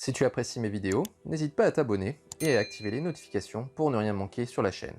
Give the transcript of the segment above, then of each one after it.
Si tu apprécies mes vidéos, n'hésite pas à t'abonner et à activer les notifications pour ne rien manquer sur la chaîne.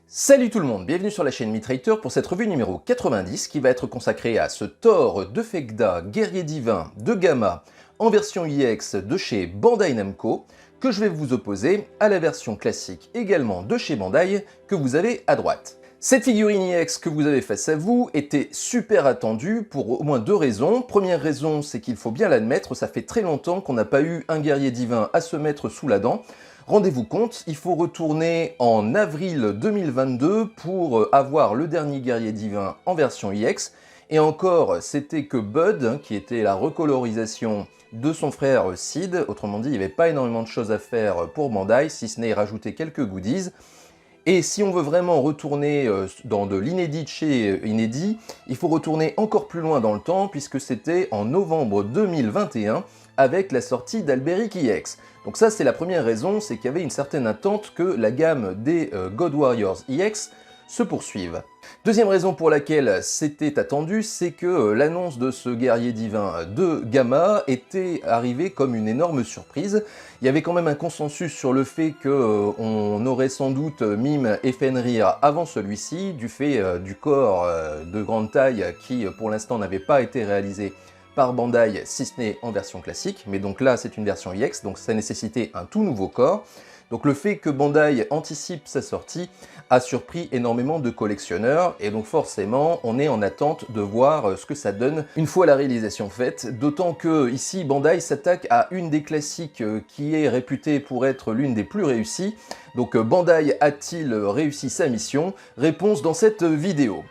Salut tout le monde, bienvenue sur la chaîne Mitrailleur pour cette revue numéro 90 qui va être consacrée à ce Thor de Fegda, guerrier divin de Gamma en version EX de chez Bandai Namco que je vais vous opposer à la version classique également de chez Bandai que vous avez à droite. Cette figurine EX que vous avez face à vous était super attendue pour au moins deux raisons. Première raison, c'est qu'il faut bien l'admettre, ça fait très longtemps qu'on n'a pas eu un guerrier divin à se mettre sous la dent. Rendez-vous compte, il faut retourner en avril 2022 pour avoir le dernier guerrier divin en version EX. Et encore, c'était que Bud, qui était la recolorisation de son frère Sid. Autrement dit, il n'y avait pas énormément de choses à faire pour Bandai, si ce n'est rajouter quelques goodies. Et si on veut vraiment retourner dans de l'inédit de chez Inédit, il faut retourner encore plus loin dans le temps puisque c'était en novembre 2021 avec la sortie d'Alberic EX. Donc ça c'est la première raison, c'est qu'il y avait une certaine attente que la gamme des God Warriors EX se poursuive. Deuxième raison pour laquelle c'était attendu, c'est que l'annonce de ce guerrier divin de Gamma était arrivée comme une énorme surprise. Il y avait quand même un consensus sur le fait qu'on aurait sans doute Mime et Fenrir avant celui-ci, du fait du corps de grande taille qui pour l'instant n'avait pas été réalisé par Bandai, si ce n'est en version classique, mais donc là c'est une version EX, donc ça nécessitait un tout nouveau corps. Donc le fait que Bandai anticipe sa sortie a surpris énormément de collectionneurs et donc forcément on est en attente de voir ce que ça donne une fois la réalisation faite, d'autant que ici Bandai s'attaque à une des classiques qui est réputée pour être l'une des plus réussies. Donc Bandai a-t-il réussi sa mission? Réponse dans cette vidéo.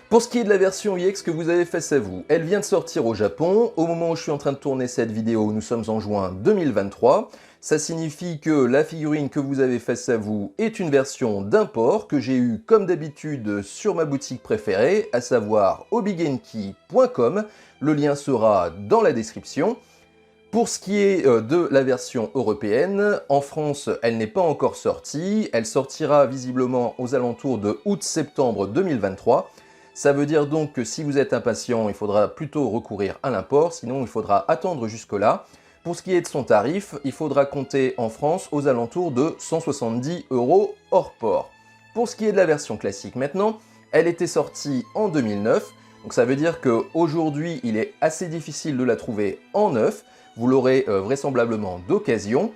Pour ce qui est de la version EX que vous avez face à vous, elle vient de sortir au Japon. Au moment où je suis en train de tourner cette vidéo, nous sommes en juin 2023. Ça signifie que la figurine que vous avez face à vous est une version d'import que j'ai eu comme d'habitude sur ma boutique préférée, à savoir obigenki.com. Le lien sera dans la description. Pour ce qui est de la version européenne, en France, elle n'est pas encore sortie. Elle sortira visiblement aux alentours de août-septembre 2023. Ça veut dire donc que si vous êtes impatient, il faudra plutôt recourir à l'import, sinon il faudra attendre jusque-là. Pour ce qui est de son tarif, il faudra compter en France aux alentours de 170 € hors port. Pour ce qui est de la version classique maintenant, elle était sortie en 2009, donc ça veut dire qu'aujourd'hui il est assez difficile de la trouver en neuf, vous l'aurez vraisemblablement d'occasion.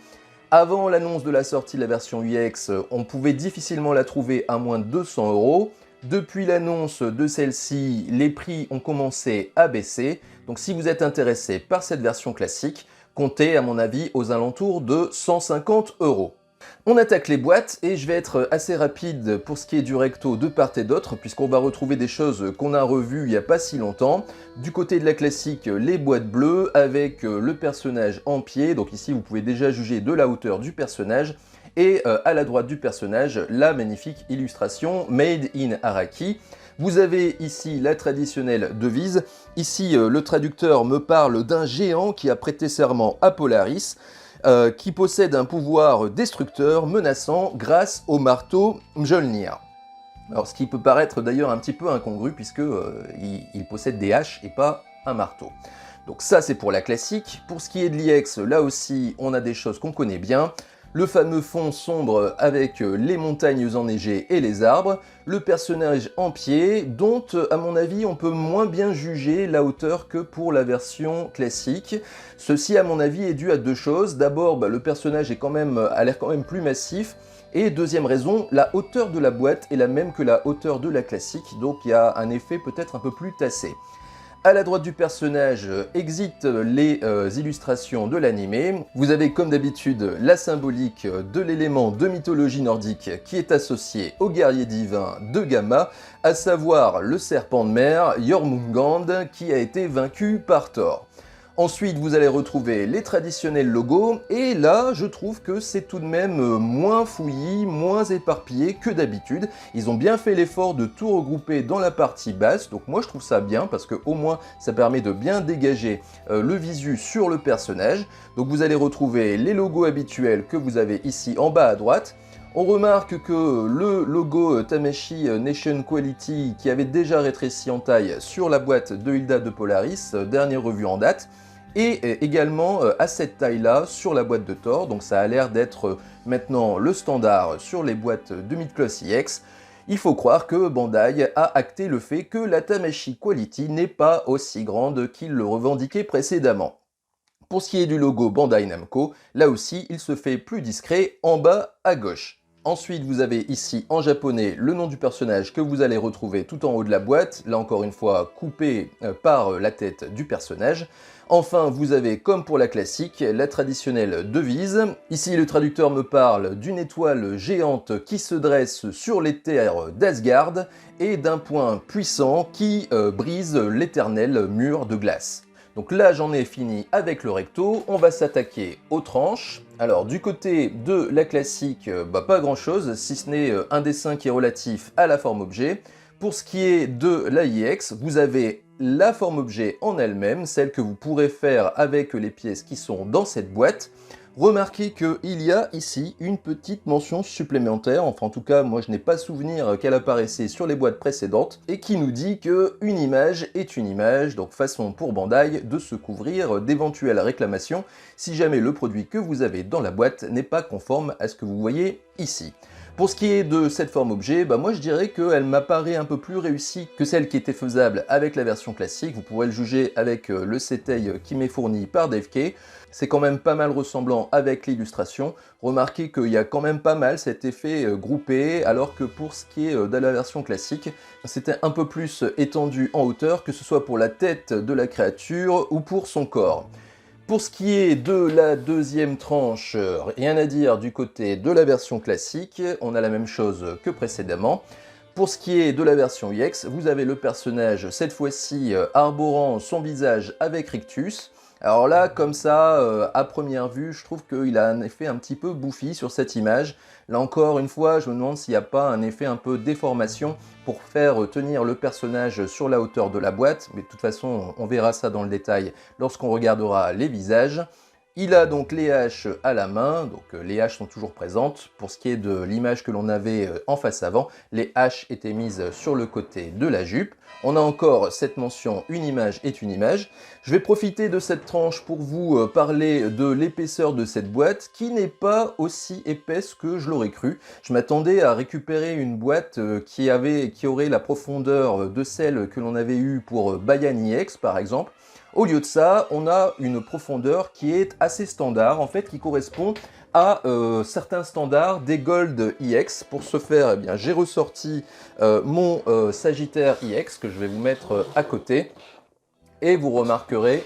Avant l'annonce de la sortie de la version UX, on pouvait difficilement la trouver à moins de 200 €. Depuis l'annonce de celle-ci, les prix ont commencé à baisser. Donc si vous êtes intéressé par cette version classique, comptez à mon avis aux alentours de 150 €. On attaque les boîtes et je vais être assez rapide pour ce qui est du recto de part et d'autre puisqu'on va retrouver des choses qu'on a revues il n'y a pas si longtemps. Du côté de la classique, les boîtes bleues avec le personnage en pied. Donc ici vous pouvez déjà juger de la hauteur du personnage. Et à la droite du personnage, la magnifique illustration Made in Araki. Vous avez ici la traditionnelle devise. Ici, le traducteur me parle d'un géant qui a prêté serment à Polaris, qui possède un pouvoir destructeur menaçant grâce au marteau Mjolnir. Alors, ce qui peut paraître d'ailleurs un petit peu incongru puisque il possède des haches et pas un marteau. Donc ça, c'est pour la classique. Pour ce qui est de l'IX, là aussi, on a des choses qu'on connaît bien. Le fameux fond sombre avec les montagnes enneigées et les arbres, le personnage en pied, dont à mon avis on peut moins bien juger la hauteur que pour la version classique. Ceci à mon avis est dû à deux choses. D'abord, le personnage a l'air quand même plus massif. Et deuxième raison, la hauteur de la boîte est la même que la hauteur de la classique, donc il y a un effet peut-être un peu plus tassé. À la droite du personnage, exit les illustrations de l'animé. Vous avez comme d'habitude la symbolique de l'élément de mythologie nordique qui est associé au guerrier divin de Gamma, à savoir le serpent de mer Jormungand qui a été vaincu par Thor. Ensuite, vous allez retrouver les traditionnels logos, et là, je trouve que c'est tout de même moins fouillis, moins éparpillé que d'habitude. Ils ont bien fait l'effort de tout regrouper dans la partie basse, donc moi je trouve ça bien, parce que au moins ça permet de bien dégager le visu sur le personnage. Donc vous allez retrouver les logos habituels que vous avez ici en bas à droite. On remarque que le logo Tamashii Nation Quality, qui avait déjà rétréci en taille sur la boîte de Hilda de Polaris, dernière revue en date, et également à cette taille-là sur la boîte de Thor. Donc ça a l'air d'être maintenant le standard sur les boîtes de Midcloth EX. Il faut croire que Bandai a acté le fait que la Tamashii Quality n'est pas aussi grande qu'il le revendiquait précédemment. Pour ce qui est du logo Bandai Namco, là aussi il se fait plus discret en bas à gauche. Ensuite, vous avez ici en japonais le nom du personnage que vous allez retrouver tout en haut de la boîte, là encore une fois coupé par la tête du personnage. Enfin, vous avez, comme pour la classique, la traditionnelle devise. Ici, le traducteur me parle d'une étoile géante qui se dresse sur les terres d'Asgard et d'un point puissant qui brise l'éternel mur de glace. Donc là, j'en ai fini avec le recto, on va s'attaquer aux tranches. Alors du côté de la classique, pas grand chose, si ce n'est un dessin qui est relatif à la forme objet. Pour ce qui est de la IX, vous avez la forme objet en elle-même, celle que vous pourrez faire avec les pièces qui sont dans cette boîte. Remarquez qu'il y a ici une petite mention supplémentaire, enfin en tout cas moi je n'ai pas souvenir qu'elle apparaissait sur les boîtes précédentes, et qui nous dit qu'une image est une image, donc façon pour Bandai de se couvrir d'éventuelles réclamations si jamais le produit que vous avez dans la boîte n'est pas conforme à ce que vous voyez ici. Pour ce qui est de cette forme objet, moi je dirais qu'elle m'apparaît un peu plus réussie que celle qui était faisable avec la version classique. Vous pourrez le juger avec le setei qui m'est fourni par DevK. C'est quand même pas mal ressemblant avec l'illustration. Remarquez qu'il y a quand même pas mal cet effet groupé, alors que pour ce qui est de la version classique, c'était un peu plus étendu en hauteur, que ce soit pour la tête de la créature ou pour son corps. Pour ce qui est de la deuxième tranche, rien à dire du côté de la version classique, on a la même chose que précédemment. Pour ce qui est de la version EX, vous avez le personnage, cette fois-ci, arborant son visage avec rictus. Alors là, comme ça, à première vue, je trouve qu'il a un effet un petit peu bouffi sur cette image. Là encore une fois, je me demande s'il n'y a pas un effet un peu déformation pour faire tenir le personnage sur la hauteur de la boîte. Mais de toute façon, on verra ça dans le détail lorsqu'on regardera les visages. Il a donc les haches à la main, donc les haches sont toujours présentes. Pour ce qui est de l'image que l'on avait en face avant, les haches étaient mises sur le côté de la jupe. On a encore cette mention « Une image est une image ». Je vais profiter de cette tranche pour vous parler de l'épaisseur de cette boîte, qui n'est pas aussi épaisse que je l'aurais cru. Je m'attendais à récupérer une boîte qui aurait la profondeur de celle que l'on avait eue pour Bayan EX par exemple. Au lieu de ça, on a une profondeur qui est assez standard, en fait, qui correspond à certains standards des Gold EX. Pour ce faire, eh bien, j'ai ressorti mon Sagittaire EX que je vais vous mettre à côté. Et vous remarquerez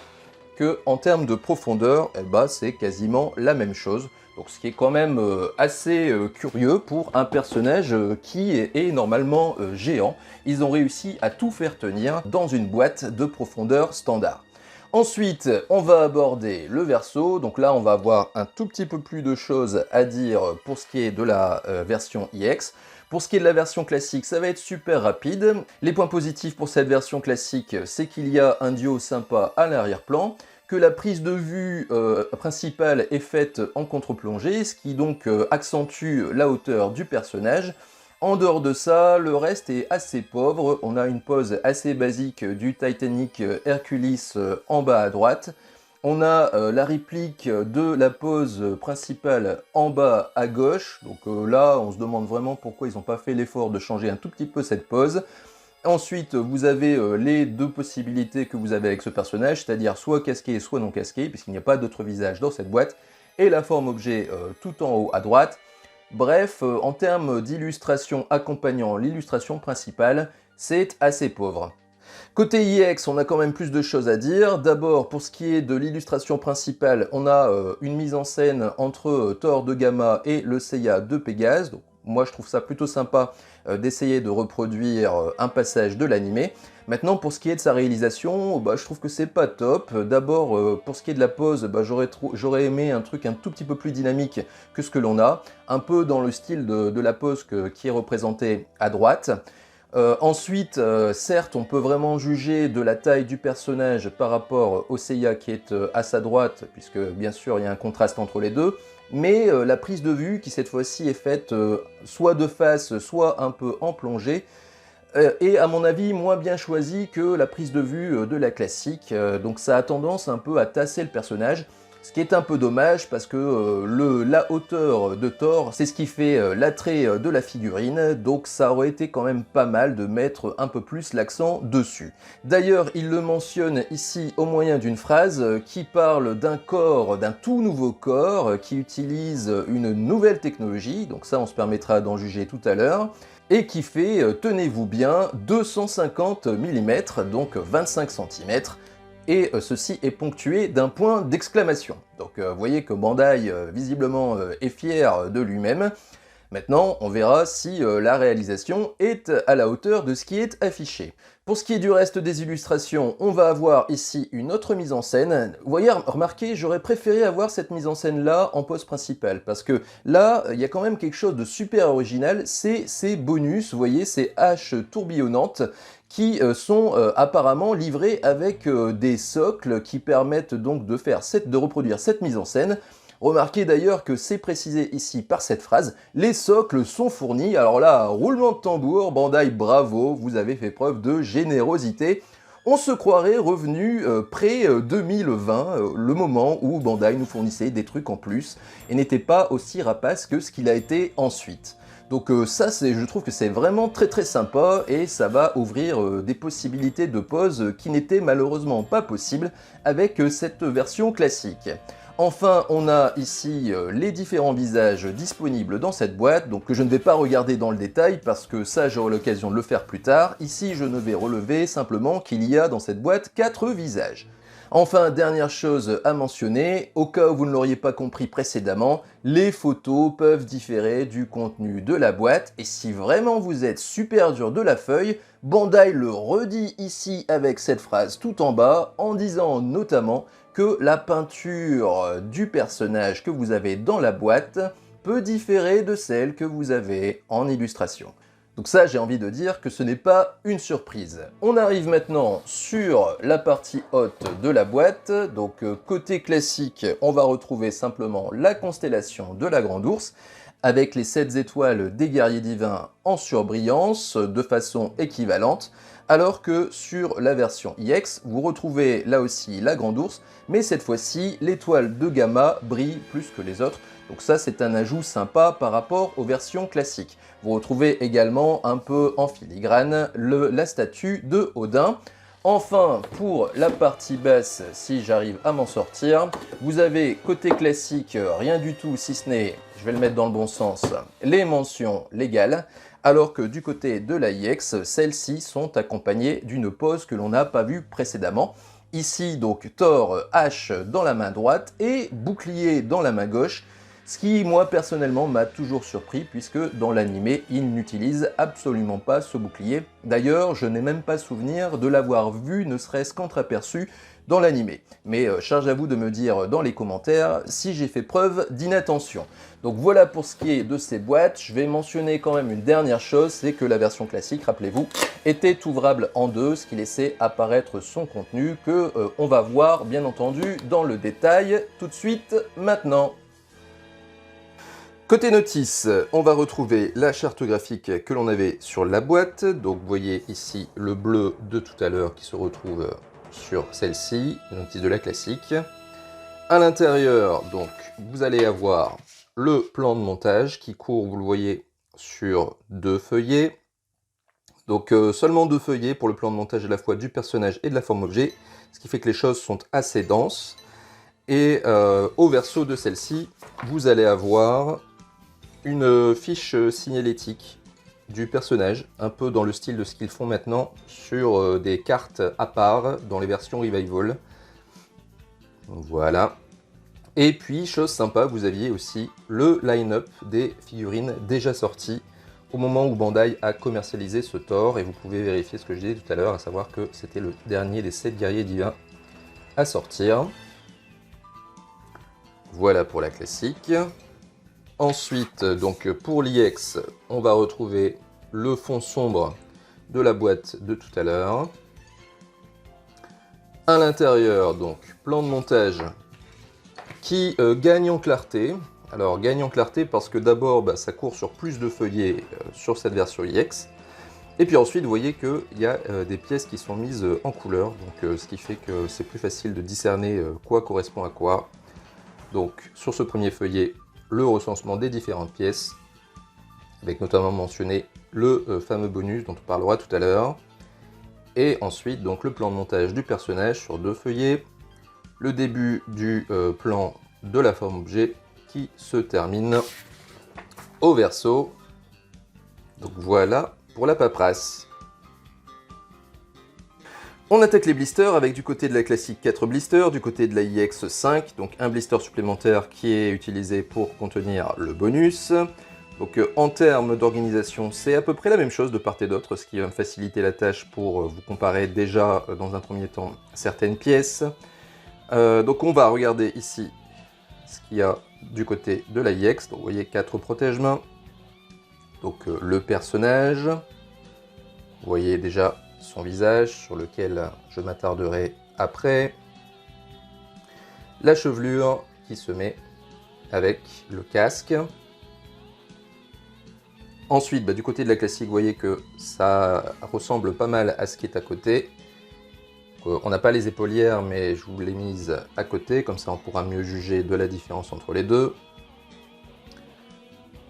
que en termes de profondeur, c'est quasiment la même chose. Donc, ce qui est quand même assez curieux pour un personnage qui est normalement géant. Ils ont réussi à tout faire tenir dans une boîte de profondeur standard. Ensuite, on va aborder le verso. Donc là, on va avoir un tout petit peu plus de choses à dire pour ce qui est de la version EX. Pour ce qui est de la version classique, ça va être super rapide. Les points positifs pour cette version classique, c'est qu'il y a un duo sympa à l'arrière-plan, que la prise de vue principale est faite en contre-plongée, ce qui donc accentue la hauteur du personnage. En dehors de ça, le reste est assez pauvre. On a une pose assez basique du Titanic Hercules en bas à droite. On a la réplique de la pose principale en bas à gauche. Donc là, on se demande vraiment pourquoi ils n'ont pas fait l'effort de changer un tout petit peu cette pose. Ensuite, vous avez les deux possibilités que vous avez avec ce personnage, c'est-à-dire soit casqué, soit non casqué, puisqu'il n'y a pas d'autre visage dans cette boîte, et la forme objet tout en haut à droite. Bref, en termes d'illustration accompagnant l'illustration principale, c'est assez pauvre. Côté EX, on a quand même plus de choses à dire. D'abord, pour ce qui est de l'illustration principale, on a une mise en scène entre Thor de Gamma et le Seiya de Pégase. Donc, moi, je trouve ça plutôt sympa d'essayer de reproduire un passage de l'animé. Maintenant, pour ce qui est de sa réalisation, je trouve que c'est pas top. D'abord, pour ce qui est de la pose, j'aurais aimé un truc un tout petit peu plus dynamique que ce que l'on a. Un peu dans le style de la pose qui est représentée à droite. Ensuite, certes, on peut vraiment juger de la taille du personnage par rapport au Seiya qui est à sa droite, puisque bien sûr il y a un contraste entre les deux, mais la prise de vue qui cette fois-ci est faite soit de face, soit un peu en plongée, est à mon avis moins bien choisi que la prise de vue de la classique, donc ça a tendance un peu à tasser le personnage, ce qui est un peu dommage parce que la hauteur de Thor, c'est ce qui fait l'attrait de la figurine, donc ça aurait été quand même pas mal de mettre un peu plus l'accent dessus. D'ailleurs, il le mentionne ici au moyen d'une phrase qui parle d'un corps, d'un tout nouveau corps, qui utilise une nouvelle technologie, donc ça on se permettra d'en juger tout à l'heure, et qui fait, tenez-vous bien, 250 mm, donc 25 cm, et ceci est ponctué d'un point d'exclamation. Donc vous voyez que Bandai visiblement est fier de lui-même. Maintenant, on verra si la réalisation est à la hauteur de ce qui est affiché. Pour ce qui est du reste des illustrations, on va avoir ici une autre mise en scène. Vous voyez, remarquez, j'aurais préféré avoir cette mise en scène-là en pose principale, parce que là, il y a quand même quelque chose de super original, c'est ces bonus, vous voyez, ces haches tourbillonnantes, qui sont apparemment livrés avec des socles qui permettent donc de reproduire cette mise en scène. Remarquez d'ailleurs que c'est précisé ici par cette phrase, les socles sont fournis. Alors là, roulement de tambour, Bandai, bravo, vous avez fait preuve de générosité. On se croirait revenu pré-2020, le moment où Bandai nous fournissait des trucs en plus et n'était pas aussi rapace que ce qu'il a été ensuite. Donc ça, je trouve que c'est vraiment très sympa et ça va ouvrir des possibilités de pause qui n'étaient malheureusement pas possibles avec cette version classique. Enfin, on a ici les différents visages disponibles dans cette boîte, donc que je ne vais pas regarder dans le détail parce que ça j'aurai l'occasion de le faire plus tard. Ici, je ne vais relever simplement qu'il y a dans cette boîte 4 visages. Enfin, dernière chose à mentionner, au cas où vous ne l'auriez pas compris précédemment, les photos peuvent différer du contenu de la boîte et si vraiment vous êtes super dur de la feuille, Bandai le redit ici avec cette phrase tout en bas en disant notamment que la peinture du personnage que vous avez dans la boîte peut différer de celle que vous avez en illustration. Donc ça, j'ai envie de dire que ce n'est pas une surprise. On arrive maintenant sur la partie haute de la boîte. Donc côté classique, on va retrouver simplement la constellation de la Grande Ourse, avec les 7 étoiles des guerriers divins en surbrillance de façon équivalente, alors que sur la version IX, vous retrouvez là aussi la Grande Ourse, mais cette fois-ci, l'étoile de Gamma brille plus que les autres. Donc ça, c'est un ajout sympa par rapport aux versions classiques. Vous retrouvez également un peu en filigrane la statue de Odin. Enfin, pour la partie basse, si j'arrive à m'en sortir, vous avez côté classique, rien du tout, si ce n'est, je vais le mettre dans le bon sens, les mentions légales, alors que du côté de la IX, celles-ci sont accompagnées d'une pose que l'on n'a pas vue précédemment. Ici, donc, Thor, hache dans la main droite et bouclier dans la main gauche, ce qui, moi, personnellement, m'a toujours surpris, puisque dans l'animé, il n'utilise absolument pas ce bouclier. D'ailleurs, je n'ai même pas souvenir de l'avoir vu, ne serait-ce qu'entreaperçu dans l'animé. Mais charge à vous de me dire dans les commentaires si j'ai fait preuve d'inattention. Donc voilà pour ce qui est de ces boîtes. Je vais mentionner quand même une dernière chose, c'est que la version classique, rappelez-vous, était ouvrable en deux, ce qui laissait apparaître son contenu, que on va voir, bien entendu, dans le détail, tout de suite, maintenant. Côté notice, on va retrouver la charte graphique que l'on avait sur la boîte. Donc vous voyez ici le bleu de tout à l'heure qui se retrouve sur celle-ci, la notice de la classique. À l'intérieur, donc, vous allez avoir le plan de montage qui court, vous le voyez, sur 2 feuillets. Donc seulement 2 feuillets pour le plan de montage à la fois du personnage et de la forme objet, ce qui fait que les choses sont assez denses. Et au verso de celle-ci, vous allez avoir une fiche signalétique du personnage, un peu dans le style de ce qu'ils font maintenant sur des cartes à part dans les versions Revival. Voilà. Et puis, chose sympa, vous aviez aussi le line-up des figurines déjà sorties au moment où Bandai a commercialisé ce Thor, et vous pouvez vérifier ce que je disais tout à l'heure, à savoir que c'était le dernier des 7 guerriers divins à sortir. Voilà pour la classique. Ensuite, donc pour l'IX, on va retrouver le fond sombre de la boîte de tout à l'heure. À l'intérieur, donc, plan de montage qui gagne en clarté. Alors, gagne en clarté parce que d'abord, ça court sur plus de feuillets sur cette version IX. Et puis ensuite, vous voyez qu'il y a des pièces qui sont mises en couleur, donc ce qui fait que c'est plus facile de discerner quoi correspond à quoi. Donc sur ce premier feuillet, le recensement des différentes pièces, avec notamment mentionné le fameux bonus dont on parlera tout à l'heure. Et ensuite, donc le plan de montage du personnage sur 2 feuillets, le début du plan de la forme objet qui se termine au verso. Donc voilà pour la paperasse. On attaque les blisters avec du côté de la classique 4 blisters, du côté de la IX 5, donc un blister supplémentaire qui est utilisé pour contenir le bonus. Donc en termes d'organisation, c'est à peu près la même chose de part et d'autre, ce qui va me faciliter la tâche pour vous comparer déjà dans un premier temps certaines pièces. Donc on va regarder ici ce qu'il y a du côté de la IX. Donc vous voyez 4 protège-mains. Donc le personnage, vous voyez déjà son visage sur lequel je m'attarderai après. La chevelure qui se met avec le casque. Ensuite, du côté de la classique, vous voyez que ça ressemble pas mal à ce qui est à côté. On n'a pas les épaulières, mais je vous l'ai mise à côté, comme ça on pourra mieux juger de la différence entre les deux.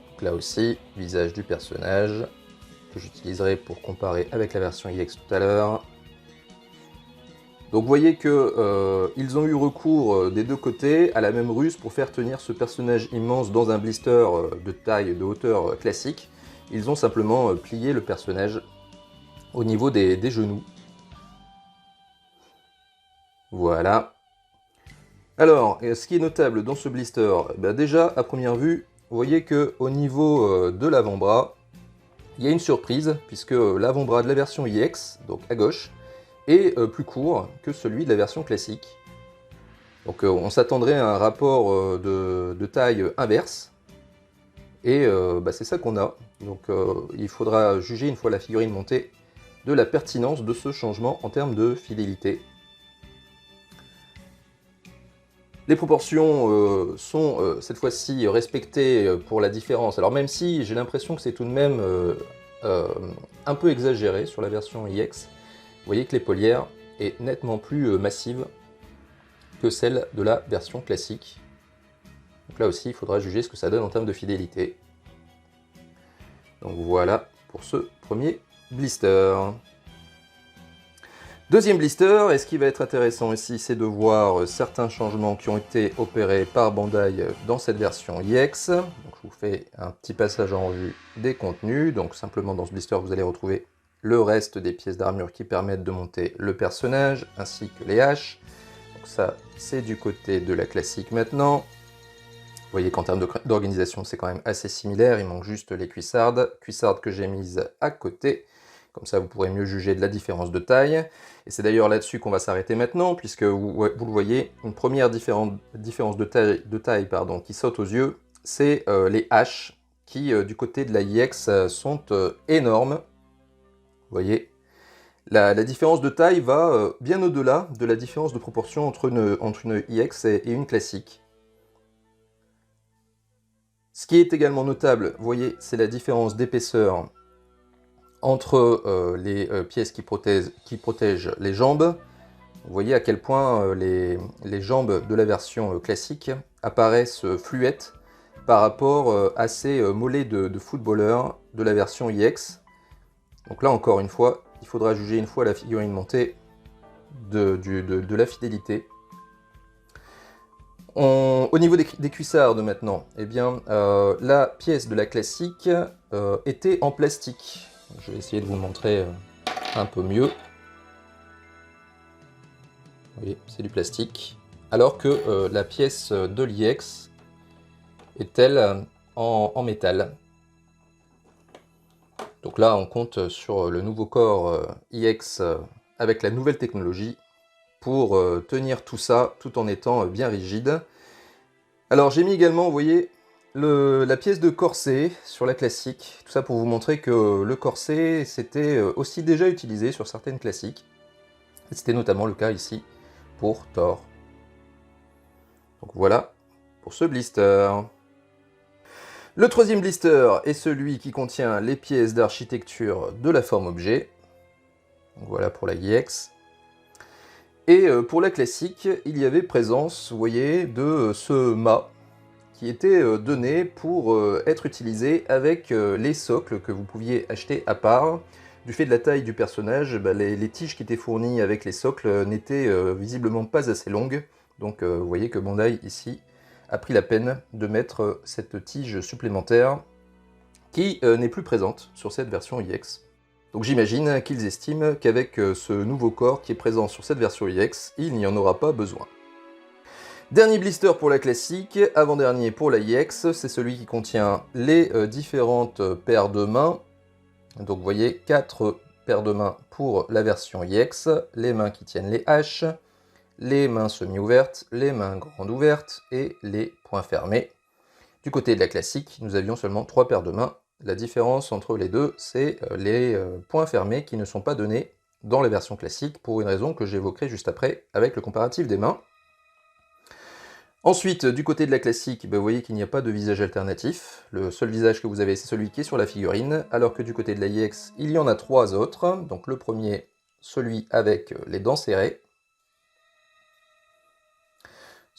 Donc là aussi, visage du personnage, que j'utiliserai pour comparer avec la version IX tout à l'heure. Donc vous voyez qu'ils ont eu recours des deux côtés à la même ruse pour faire tenir ce personnage immense dans un blister de taille, de hauteur classique. Ils ont simplement plié le personnage au niveau des genoux. Voilà. Alors, ce qui est notable dans ce blister, déjà à première vue, vous voyez qu'au niveau de l'avant-bras, il y a une surprise, puisque l'avant-bras de la version IX, donc à gauche, est plus court que celui de la version classique. Donc on s'attendrait à un rapport de taille inverse, et c'est ça qu'on a. Donc il faudra juger, une fois la figurine montée, de la pertinence de ce changement en termes de fidélité. Les proportions sont cette fois-ci respectées pour la différence. Alors même si j'ai l'impression que c'est tout de même un peu exagéré sur la version IX, vous voyez que l'épaulière est nettement plus massive que celle de la version classique. Donc là aussi, il faudra juger ce que ça donne en termes de fidélité. Donc voilà pour ce premier blister. Deuxième blister, et ce qui va être intéressant ici, c'est de voir certains changements qui ont été opérés par Bandai dans cette version IX. Donc je vous fais un petit passage en revue des contenus. Donc simplement dans ce blister, vous allez retrouver le reste des pièces d'armure qui permettent de monter le personnage, ainsi que les haches. Donc ça, c'est du côté de la classique maintenant. Vous voyez qu'en termes d'organisation, c'est quand même assez similaire. Il manque juste les cuissardes que j'ai mises à côté. Comme ça, vous pourrez mieux juger de la différence de taille. Et c'est d'ailleurs là-dessus qu'on va s'arrêter maintenant, puisque vous le voyez, une première différence de taille qui saute aux yeux, c'est les haches, qui du côté de la IX sont énormes. Vous voyez, la différence de taille va bien au-delà de la différence de proportion entre une IX et une classique. Ce qui est également notable, vous voyez, c'est la différence d'épaisseur entre les pièces qui protègent les jambes. Vous voyez à quel point les jambes de la version classique apparaissent fluettes par rapport à ces mollets de footballeurs de la version IX. Donc là encore une fois, il faudra juger une fois la figurine montée de la fidélité. Au niveau des cuissardes maintenant, la pièce de la classique était en plastique. Je vais essayer de vous montrer un peu mieux. Vous voyez, c'est du plastique. Alors que la pièce de l'IX est, elle, en métal. Donc là, on compte sur le nouveau corps IX avec la nouvelle technologie pour tenir tout ça tout en étant bien rigide. Alors j'ai mis également, vous voyez, la pièce de corset sur la classique, tout ça pour vous montrer que le corset c'était aussi déjà utilisé sur certaines classiques. C'était notamment le cas ici pour Thor. Donc voilà pour ce blister. Le troisième blister est celui qui contient les pièces d'architecture de la forme objet. Donc voilà pour la IX. Et pour la classique, il y avait présence, vous voyez, de ce mât qui était donné pour être utilisé avec les socles que vous pouviez acheter à part. Du fait de la taille du personnage, les tiges qui étaient fournies avec les socles n'étaient visiblement pas assez longues. Donc vous voyez que Bandai ici a pris la peine de mettre cette tige supplémentaire qui n'est plus présente sur cette version IX. Donc j'imagine qu'ils estiment qu'avec ce nouveau corps qui est présent sur cette version IX, il n'y en aura pas besoin. Dernier blister pour la classique, avant-dernier pour la IX, c'est celui qui contient les différentes paires de mains. Donc vous voyez, 4 paires de mains pour la version IX, les mains qui tiennent les haches, les mains semi-ouvertes, les mains grandes ouvertes et les poings fermés. Du côté de la classique, nous avions seulement 3 paires de mains. La différence entre les deux, c'est les poings fermés qui ne sont pas donnés dans la version classique pour une raison que j'évoquerai juste après avec le comparatif des mains. Ensuite, du côté de la classique, vous voyez qu'il n'y a pas de visage alternatif. Le seul visage que vous avez, c'est celui qui est sur la figurine, alors que du côté de la IX, il y en a 3 autres. Donc le premier, celui avec les dents serrées.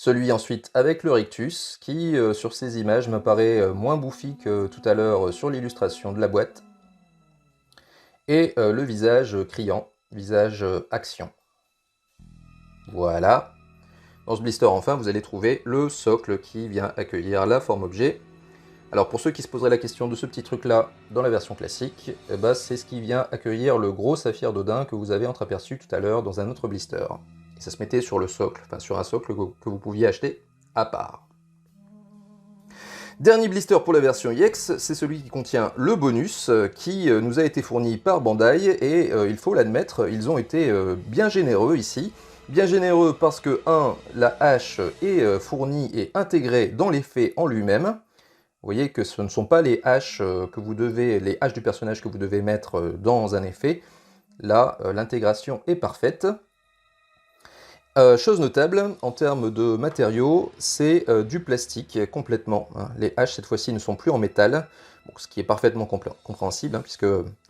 Celui ensuite avec le rictus, qui sur ces images m'apparaît moins bouffi que tout à l'heure sur l'illustration de la boîte. Et le visage criant, visage action. Voilà. Dans ce blister, enfin, vous allez trouver le socle qui vient accueillir la forme objet. Alors pour ceux qui se poseraient la question de ce petit truc-là dans la version classique, c'est ce qui vient accueillir le gros saphir d'Odin que vous avez entreaperçu tout à l'heure dans un autre blister. Et ça se mettait sur le socle, enfin sur un socle que vous pouviez acheter à part. Dernier blister pour la version IX, c'est celui qui contient le bonus qui nous a été fourni par Bandai et il faut l'admettre, ils ont été bien généreux ici. Bien généreux parce que, 1, la hache est fournie et intégrée dans l'effet en lui-même. Vous voyez que ce ne sont pas les haches les haches du personnage que vous devez mettre dans un effet. Là, l'intégration est parfaite. Chose notable, en termes de matériaux, c'est du plastique complètement. Hein. Les haches, cette fois-ci, ne sont plus en métal, ce qui est parfaitement compréhensible, hein, puisque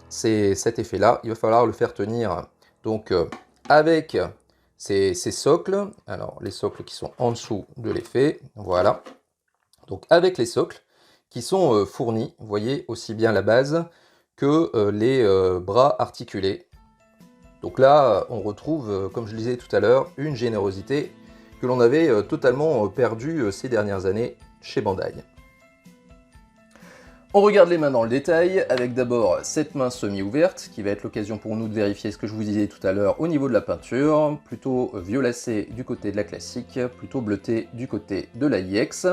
c'est cet effet-là. Il va falloir le faire tenir donc avec ces socles. Alors, les socles qui sont en dessous de l'effet, voilà. Donc, avec les socles qui sont fournis, vous voyez, aussi bien la base que les bras articulés. Donc là, on retrouve, comme je le disais tout à l'heure, une générosité que l'on avait totalement perdue ces dernières années chez Bandai. On regarde les mains dans le détail, avec d'abord cette main semi-ouverte, qui va être l'occasion pour nous de vérifier ce que je vous disais tout à l'heure au niveau de la peinture, plutôt violacé du côté de la classique, plutôt bleuté du côté de la IX.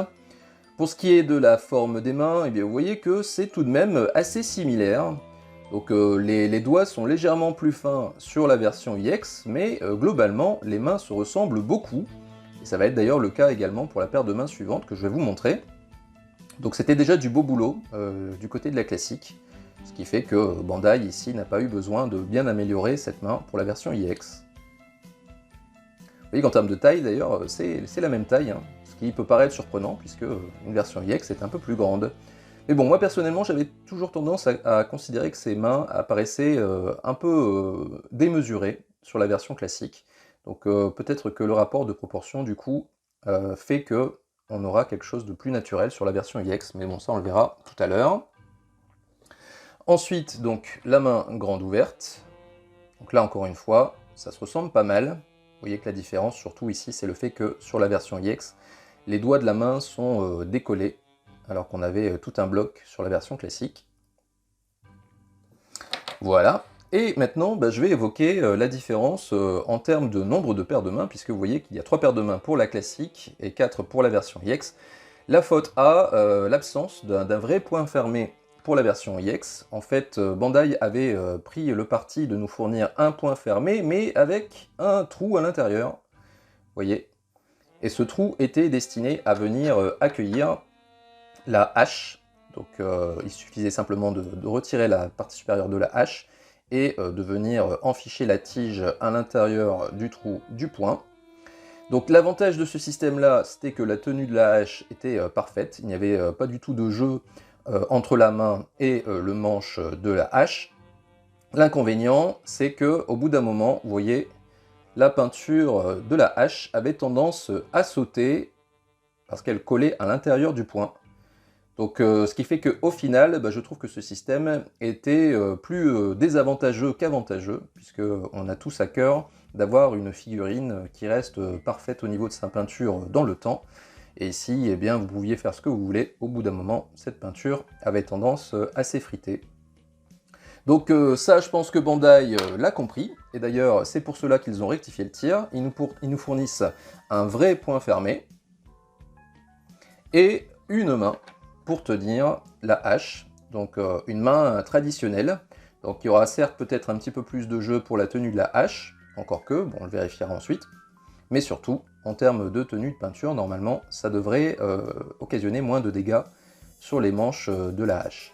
Pour ce qui est de la forme des mains, eh bien, vous voyez que c'est tout de même assez similaire. Donc les doigts sont légèrement plus fins sur la version IX, mais globalement, les mains se ressemblent beaucoup. Et ça va être d'ailleurs le cas également pour la paire de mains suivante que je vais vous montrer. Donc c'était déjà du beau boulot du côté de la classique, ce qui fait que Bandai ici n'a pas eu besoin de bien améliorer cette main pour la version IX. Vous voyez qu'en termes de taille d'ailleurs, c'est la même taille, hein, ce qui peut paraître surprenant puisque une version IX est un peu plus grande. Mais bon, moi personnellement, j'avais toujours tendance à considérer que ces mains apparaissaient un peu démesurées sur la version classique. Donc peut-être que le rapport de proportion, du coup, fait que on aura quelque chose de plus naturel sur la version IX, mais bon, ça on le verra tout à l'heure. Ensuite, donc, la main grande ouverte. Donc là, encore une fois, ça se ressemble pas mal. Vous voyez que la différence, surtout ici, c'est le fait que sur la version IX, les doigts de la main sont décollés, alors qu'on avait tout un bloc sur la version classique. Voilà. Et maintenant, je vais évoquer la différence en termes de nombre de paires de mains, puisque vous voyez qu'il y a 3 paires de mains pour la classique et 4 pour la version IX. La faute à l'absence d'un vrai point fermé pour la version IX. En fait, Bandai avait pris le parti de nous fournir un point fermé, mais avec un trou à l'intérieur. Vous voyez. Et ce trou était destiné à venir accueillir la hache. Donc il suffisait simplement de retirer la partie supérieure de la hache et de venir enficher la tige à l'intérieur du trou du poing. Donc l'avantage de ce système-là, c'était que la tenue de la hache était parfaite. Il n'y avait pas du tout de jeu entre la main et le manche de la hache. L'inconvénient, c'est que au bout d'un moment, vous voyez, la peinture de la hache avait tendance à sauter parce qu'elle collait à l'intérieur du point. Donc ce qui fait qu'au final, je trouve que ce système était plus désavantageux qu'avantageux, puisqu'on a tous à cœur d'avoir une figurine qui reste parfaite au niveau de sa peinture dans le temps. Et ici, eh bien, vous pouviez faire ce que vous voulez, au bout d'un moment, cette peinture avait tendance à s'effriter. Donc ça, je pense que Bandai l'a compris, et d'ailleurs, c'est pour cela qu'ils ont rectifié le tir. Ils nous fournissent un vrai point fermé, et une main pour tenir la hache, donc une main traditionnelle. Donc il y aura certes peut-être un petit peu plus de jeu pour la tenue de la hache, encore que, bon, on le vérifiera ensuite, mais surtout, en termes de tenue de peinture, normalement, ça devrait occasionner moins de dégâts sur les manches de la hache.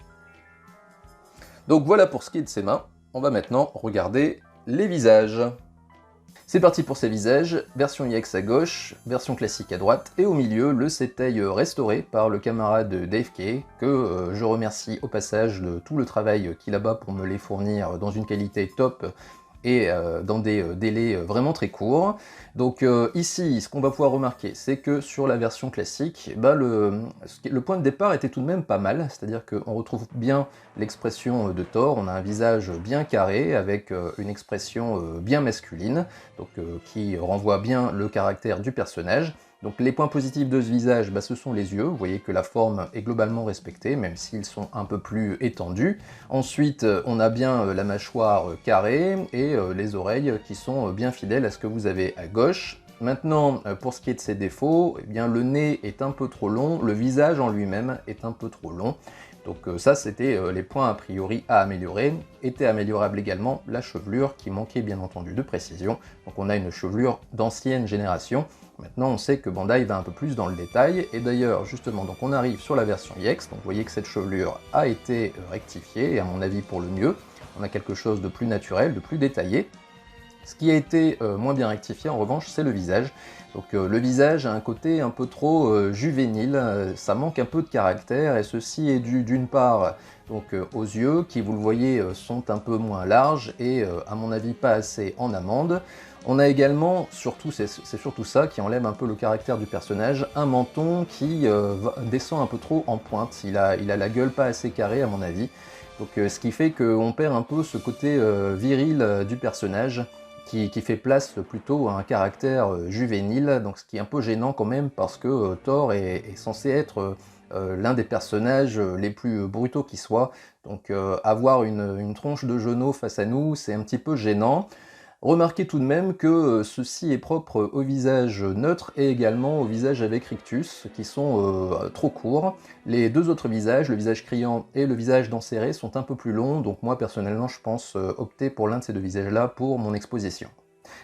Donc voilà pour ce qui est de ces mains. On va maintenant regarder les visages. C'est parti pour ces visages, version EX à gauche, version classique à droite, et au milieu, le Setei restauré par le camarade Dave Kay, que je remercie au passage de tout le travail qu'il a bas pour me les fournir dans une qualité top, et dans des délais vraiment très courts. Donc ici, ce qu'on va pouvoir remarquer, c'est que sur la version classique, le point de départ était tout de même pas mal, c'est-à-dire qu'on retrouve bien l'expression de Thor, on a un visage bien carré, avec une expression bien masculine, donc qui renvoie bien le caractère du personnage. Donc les points positifs de ce visage, ce sont les yeux. Vous voyez que la forme est globalement respectée, même s'ils sont un peu plus étendus. Ensuite, on a bien la mâchoire carrée et les oreilles qui sont bien fidèles à ce que vous avez à gauche. Maintenant, pour ce qui est de ses défauts, eh bien, le nez est un peu trop long, le visage en lui-même est un peu trop long. Donc ça, c'était les points a priori à améliorer. Était améliorable également la chevelure qui manquait bien entendu de précision. Donc on a une chevelure d'ancienne génération. Maintenant, on sait que Bandai va un peu plus dans le détail, et d'ailleurs, justement, donc on arrive sur la version EX, donc vous voyez que cette chevelure a été rectifiée, et à mon avis pour le mieux, on a quelque chose de plus naturel, de plus détaillé. Ce qui a été moins bien rectifié, en revanche, c'est le visage. Donc le visage a un côté un peu trop juvénile, ça manque un peu de caractère, et ceci est dû d'une part donc, aux yeux, qui, vous le voyez, sont un peu moins larges, et à mon avis pas assez en amande. On a également, c'est surtout ça qui enlève un peu le caractère du personnage, un menton qui descend un peu trop en pointe. Il a la gueule pas assez carrée à mon avis, donc ce qui fait qu'on perd un peu ce côté viril du personnage, qui fait place plutôt à un caractère juvénile, donc ce qui est un peu gênant quand même, parce que Thor est censé être l'un des personnages les plus brutaux qui soit, donc avoir une tronche de genou face à nous, c'est un petit peu gênant. Remarquez tout de même que ceci est propre au visage neutre et également au visage avec rictus, qui sont trop courts. Les deux autres visages, le visage criant et le visage d'enserré, sont un peu plus longs, donc moi personnellement je pense opter pour l'un de ces deux visages-là pour mon exposition.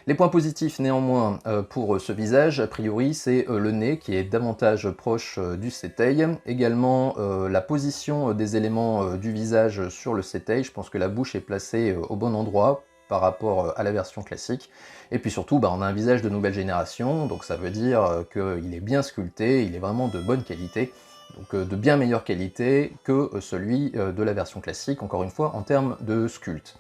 Les points positifs néanmoins pour ce visage, a priori, c'est le nez qui est davantage proche du Setei, également la position des éléments du visage sur le Setei, je pense que la bouche est placée au bon endroit par rapport à la version classique, et puis surtout on a un visage de nouvelle génération, donc ça veut dire qu'il est bien sculpté, il est vraiment de bonne qualité, donc de bien meilleure qualité que celui de la version classique, encore une fois en termes de sculpte.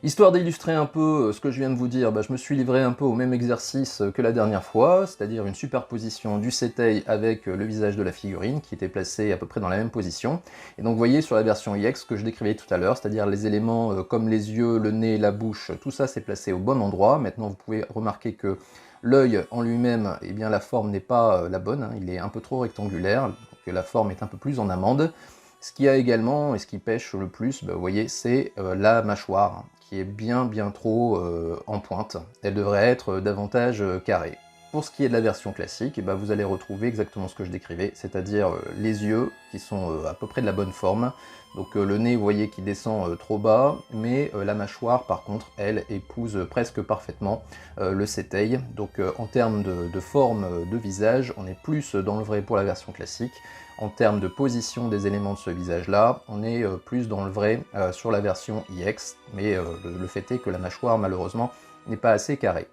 Histoire d'illustrer un peu ce que je viens de vous dire, je me suis livré un peu au même exercice que la dernière fois, c'est-à-dire une superposition du Setei avec le visage de la figurine qui était placé à peu près dans la même position. Et donc vous voyez sur la version EX ce que je décrivais tout à l'heure, c'est-à-dire les éléments comme les yeux, le nez, la bouche, tout ça c'est placé au bon endroit. Maintenant vous pouvez remarquer que l'œil en lui-même, eh bien la forme n'est pas la bonne, il est un peu trop rectangulaire, donc la forme est un peu plus en amande. Ce qu'il y a également, et ce qui pêche le plus, vous voyez, c'est la mâchoire, qui est bien trop en pointe. Elle devrait être davantage carrée. Pour ce qui est de la version classique, vous allez retrouver exactement ce que je décrivais, c'est-à-dire les yeux qui sont à peu près de la bonne forme. Donc le nez, vous voyez, qui descend trop bas, mais la mâchoire, par contre, elle épouse presque parfaitement le Setei. Donc en termes de forme de visage, on est plus dans le vrai pour la version classique. En termes de position des éléments de ce visage-là, on est plus dans le vrai sur la version EX, mais le fait est que la mâchoire, malheureusement, n'est pas assez carrée.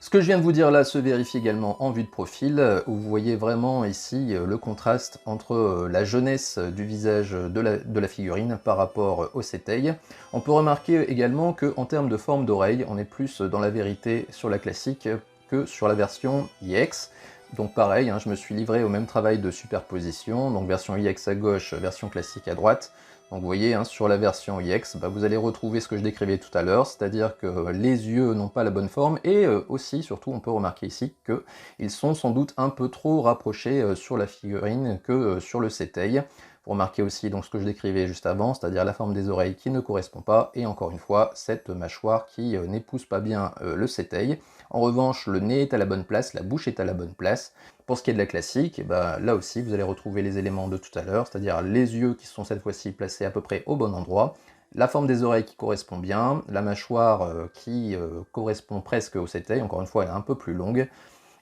Ce que je viens de vous dire là se vérifie également en vue de profil, où vous voyez vraiment ici le contraste entre la jeunesse du visage de la figurine par rapport au Setei. On peut remarquer également qu'en termes de forme d'oreille, on est plus dans la vérité sur la classique que sur la version EX. Donc pareil, je me suis livré au même travail de superposition, donc version EX à gauche, version classique à droite. Donc vous voyez, sur la version EX, vous allez retrouver ce que je décrivais tout à l'heure, c'est-à-dire que les yeux n'ont pas la bonne forme, et aussi, surtout, on peut remarquer ici qu'ils sont sans doute un peu trop rapprochés sur la figurine que sur le Setei. Vous remarquez aussi donc ce que je décrivais juste avant, c'est-à-dire la forme des oreilles qui ne correspond pas, et encore une fois, cette mâchoire qui n'épouse pas bien le Setei. En revanche, le nez est à la bonne place, la bouche est à la bonne place. Pour ce qui est de la classique, là aussi, vous allez retrouver les éléments de tout à l'heure, c'est-à-dire les yeux qui sont cette fois-ci placés à peu près au bon endroit, la forme des oreilles qui correspond bien, la mâchoire qui correspond presque au Setei, encore une fois, elle est un peu plus longue,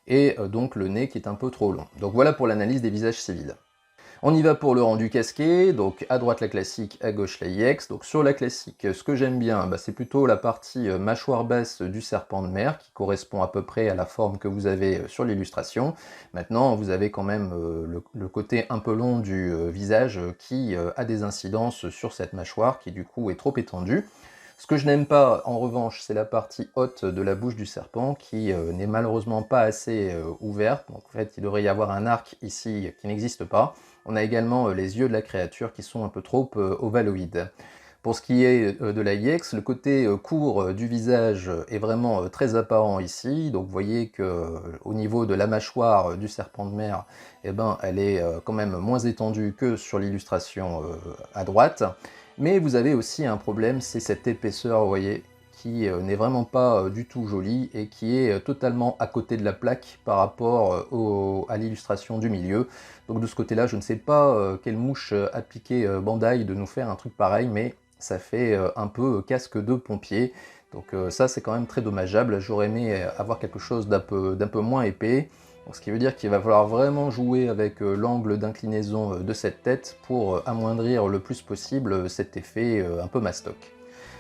et donc le nez qui est un peu trop long. Donc voilà pour l'analyse des visages civils. On y va pour le rendu casqué, donc à droite la classique, à gauche la IX. Donc sur la classique, ce que j'aime bien, c'est plutôt la partie mâchoire basse du serpent de mer, qui correspond à peu près à la forme que vous avez sur l'illustration. Maintenant, vous avez quand même le côté un peu long du visage qui a des incidences sur cette mâchoire, qui du coup est trop étendue. Ce que je n'aime pas, en revanche, c'est la partie haute de la bouche du serpent qui n'est malheureusement pas assez ouverte. Donc en fait, il devrait y avoir un arc ici qui n'existe pas. On a également les yeux de la créature qui sont un peu trop ovaloïdes. Pour ce qui est de la IX, le côté court du visage est vraiment très apparent ici. Donc vous voyez qu'au niveau de la mâchoire du serpent de mer, elle est quand même moins étendue que sur l'illustration à droite. Mais vous avez aussi un problème, c'est cette épaisseur, vous voyez, qui n'est vraiment pas du tout jolie et qui est totalement à côté de la plaque par rapport à l'illustration du milieu. Donc de ce côté-là, je ne sais pas quelle mouche a piqué Bandai de nous faire un truc pareil, mais ça fait un peu casque de pompier. Donc ça, c'est quand même très dommageable. J'aurais aimé avoir quelque chose d'un peu moins épais. Donc, ce qui veut dire qu'il va falloir vraiment jouer avec l'angle d'inclinaison de cette tête pour amoindrir le plus possible cet effet un peu mastoc.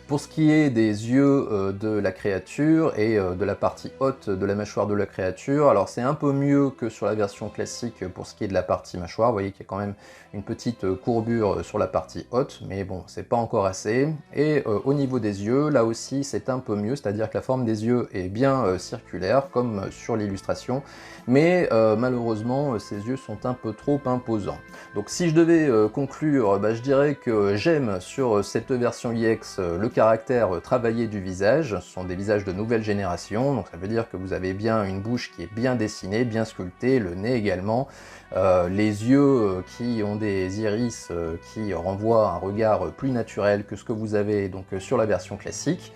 Pour ce qui est des yeux de la créature et de la partie haute de la mâchoire de la créature, alors c'est un peu mieux que sur la version classique pour ce qui est de la partie mâchoire. Vous voyez qu'il y a quand même une petite courbure sur la partie haute, mais bon, c'est pas encore assez. Et au niveau des yeux, là aussi c'est un peu mieux, c'est-à-dire que la forme des yeux est bien circulaire, comme sur l'illustration, mais malheureusement ces yeux sont un peu trop imposants. Donc si je devais conclure, je dirais que j'aime sur cette version IX le caractère travaillé du visage. Ce sont des visages de nouvelle génération, donc ça veut dire que vous avez bien une bouche qui est bien dessinée, bien sculptée, le nez également, les yeux qui ont des iris qui renvoient un regard plus naturel que ce que vous avez donc sur la version classique.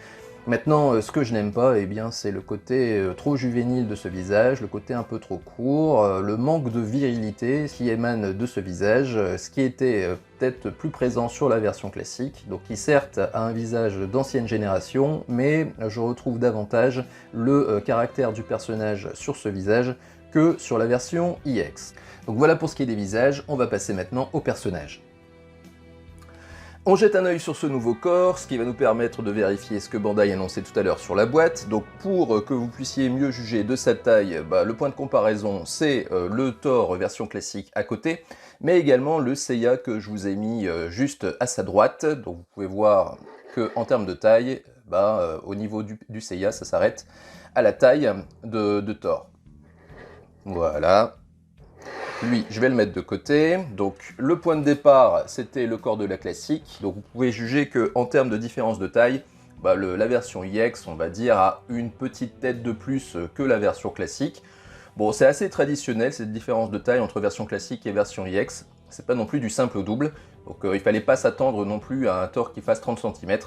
Maintenant, ce que je n'aime pas, c'est le côté trop juvénile de ce visage, le côté un peu trop court, le manque de virilité qui émane de ce visage, ce qui était peut-être plus présent sur la version classique, donc qui certes a un visage d'ancienne génération, mais je retrouve davantage le caractère du personnage sur ce visage que sur la version IX. Donc voilà pour ce qui est des visages, on va passer maintenant aux personnages. On jette un œil sur ce nouveau corps, ce qui va nous permettre de vérifier ce que Bandai annonçait tout à l'heure sur la boîte. Donc pour que vous puissiez mieux juger de sa taille, le point de comparaison c'est le Thor version classique à côté, mais également le Seiya que je vous ai mis juste à sa droite. Donc vous pouvez voir qu'en termes de taille, au niveau du Seiya, ça s'arrête à la taille de Thor. Voilà. Lui, je vais le mettre de côté. Donc, le point de départ, c'était le corps de la classique. Donc, vous pouvez juger qu'en termes de différence de taille, la version IX, on va dire, a une petite tête de plus que la version classique. Bon, c'est assez traditionnel, cette différence de taille entre version classique et version IX. C'est pas non plus du simple au double. Donc, il fallait pas s'attendre non plus à un Thor qui fasse 30 cm.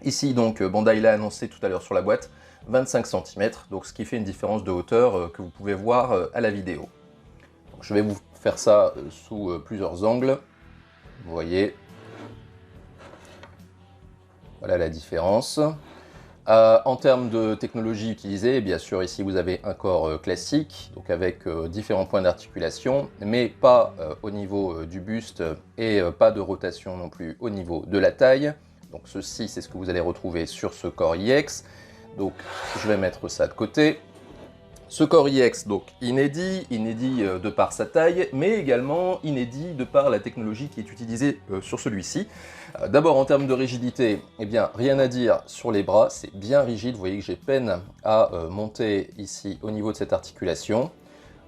Ici, donc, Bandai l'a annoncé tout à l'heure sur la boîte, 25 cm. Donc, ce qui fait une différence de hauteur que vous pouvez voir à la vidéo. Je vais vous faire ça sous plusieurs angles. Vous voyez. Voilà la différence. En termes de technologie utilisée, bien sûr ici vous avez un corps classique, donc avec différents points d'articulation, mais pas au niveau du buste et pas de rotation non plus au niveau de la taille. Donc ceci c'est ce que vous allez retrouver sur ce corps IX. Donc je vais mettre ça de côté. Ce corps IX, donc inédit de par sa taille, mais également inédit de par la technologie qui est utilisée sur celui-ci. D'abord en termes de rigidité, eh bien rien à dire sur les bras, c'est bien rigide, vous voyez que j'ai peine à monter ici au niveau de cette articulation.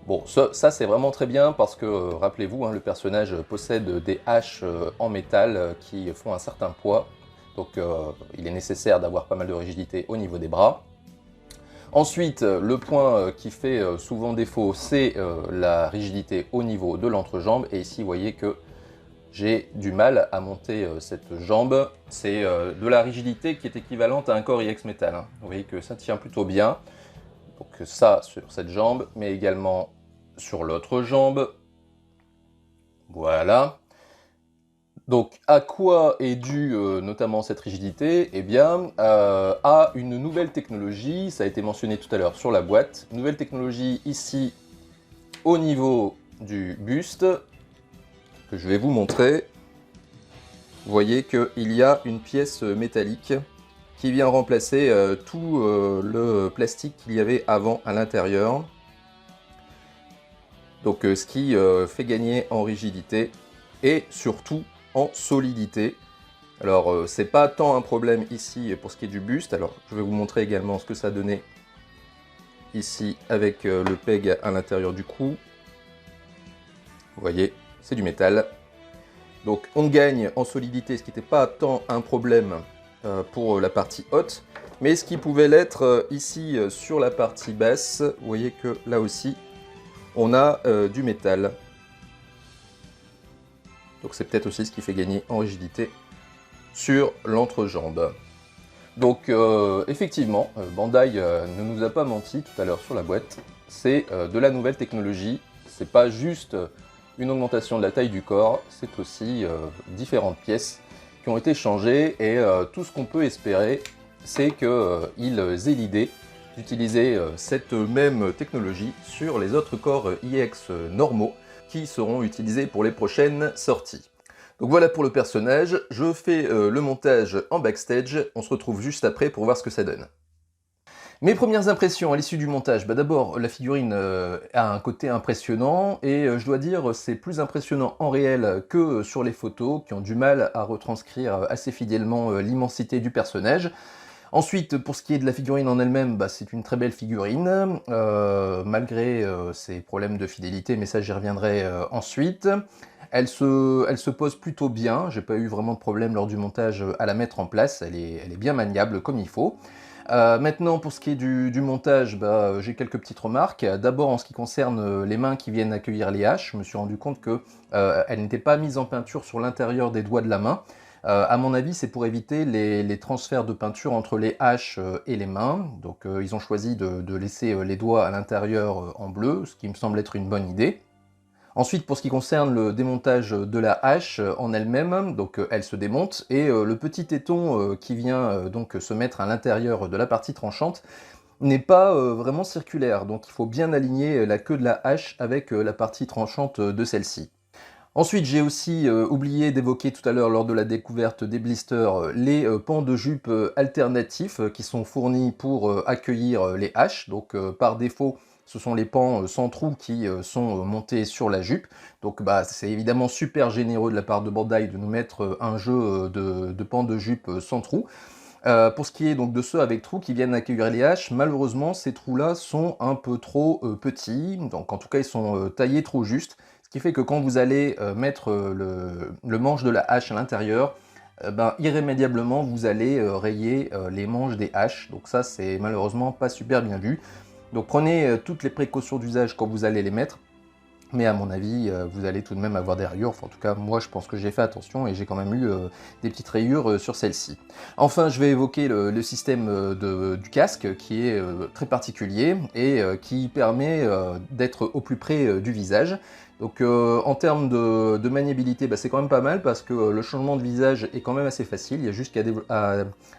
Bon, ça c'est vraiment très bien parce que, rappelez-vous, hein, le personnage possède des haches en métal qui font un certain poids, donc il est nécessaire d'avoir pas mal de rigidité au niveau des bras. Ensuite, le point qui fait souvent défaut, c'est la rigidité au niveau de l'entrejambe. Et ici, vous voyez que j'ai du mal à monter cette jambe. C'est de la rigidité qui est équivalente à un corps IX métal, hein. Vous voyez que ça tient plutôt bien. Donc ça sur cette jambe, mais également sur l'autre jambe. Voilà. Donc, à quoi est due notamment cette rigidité? Eh bien, à une nouvelle technologie, ça a été mentionné tout à l'heure sur la boîte. Nouvelle technologie ici, au niveau du buste, que je vais vous montrer. Vous voyez qu'il y a une pièce métallique qui vient remplacer tout le plastique qu'il y avait avant à l'intérieur. Donc, ce qui fait gagner en rigidité et surtout en solidité. Alors c'est pas tant un problème ici pour ce qui est du buste, alors je vais vous montrer également ce que ça donnait ici avec le peg à l'intérieur du cou. Vous voyez, c'est du métal. Donc on gagne en solidité, ce qui n'était pas tant un problème pour la partie haute, mais ce qui pouvait l'être ici sur la partie basse. Vous voyez que là aussi on a du métal. Donc c'est peut-être aussi ce qui fait gagner en rigidité sur l'entrejambe. Donc effectivement, Bandai ne nous a pas menti tout à l'heure sur la boîte, c'est de la nouvelle technologie, c'est pas juste une augmentation de la taille du corps, c'est aussi différentes pièces qui ont été changées et tout ce qu'on peut espérer, c'est qu'ils aient l'idée d'utiliser cette même technologie sur les autres corps IX normaux qui seront utilisés pour les prochaines sorties. Donc voilà pour le personnage, je fais le montage en backstage, on se retrouve juste après pour voir ce que ça donne. Mes premières impressions à l'issue du montage, d'abord la figurine a un côté impressionnant et je dois dire c'est plus impressionnant en réel que sur les photos qui ont du mal à retranscrire assez fidèlement l'immensité du personnage. Ensuite, pour ce qui est de la figurine en elle-même, c'est une très belle figurine, malgré ses problèmes de fidélité, mais ça j'y reviendrai ensuite. Elle se pose plutôt bien, j'ai pas eu vraiment de problème lors du montage à la mettre en place, elle est bien maniable comme il faut. Maintenant, pour ce qui est du montage, j'ai quelques petites remarques. D'abord, en ce qui concerne les mains qui viennent accueillir les haches, je me suis rendu compte qu'elles n'étaient pas mises en peinture sur l'intérieur des doigts de la main. À mon avis, c'est pour éviter les transferts de peinture entre les haches et les mains. Donc ils ont choisi de laisser les doigts à l'intérieur en bleu, ce qui me semble être une bonne idée. Ensuite, pour ce qui concerne le démontage de la hache en elle-même, donc elle se démonte, et le petit téton qui vient donc se mettre à l'intérieur de la partie tranchante n'est pas vraiment circulaire, donc il faut bien aligner la queue de la hache avec la partie tranchante de celle-ci. Ensuite, j'ai aussi oublié d'évoquer tout à l'heure lors de la découverte des blisters les pans de jupe alternatifs qui sont fournis pour accueillir les haches. Donc par défaut, ce sont les pans sans trou qui sont montés sur la jupe. Donc c'est évidemment super généreux de la part de Bandai de nous mettre un jeu de pans de jupe sans trou. Pour ce qui est donc de ceux avec trous qui viennent accueillir les haches, malheureusement ces trous-là sont un peu trop petits, donc en tout cas ils sont taillés trop juste, ce qui fait que quand vous allez mettre le manche de la hache à l'intérieur, irrémédiablement vous allez rayer les manches des haches, donc ça c'est malheureusement pas super bien vu. Donc prenez toutes les précautions d'usage quand vous allez les mettre, mais à mon avis, vous allez tout de même avoir des rayures. Enfin, en tout cas, moi, je pense que j'ai fait attention et j'ai quand même eu des petites rayures sur celle-ci. Enfin, je vais évoquer le système du casque qui est très particulier et qui permet d'être au plus près du visage. Donc en termes de maniabilité, c'est quand même pas mal parce que le changement de visage est quand même assez facile. Il y a juste qu'à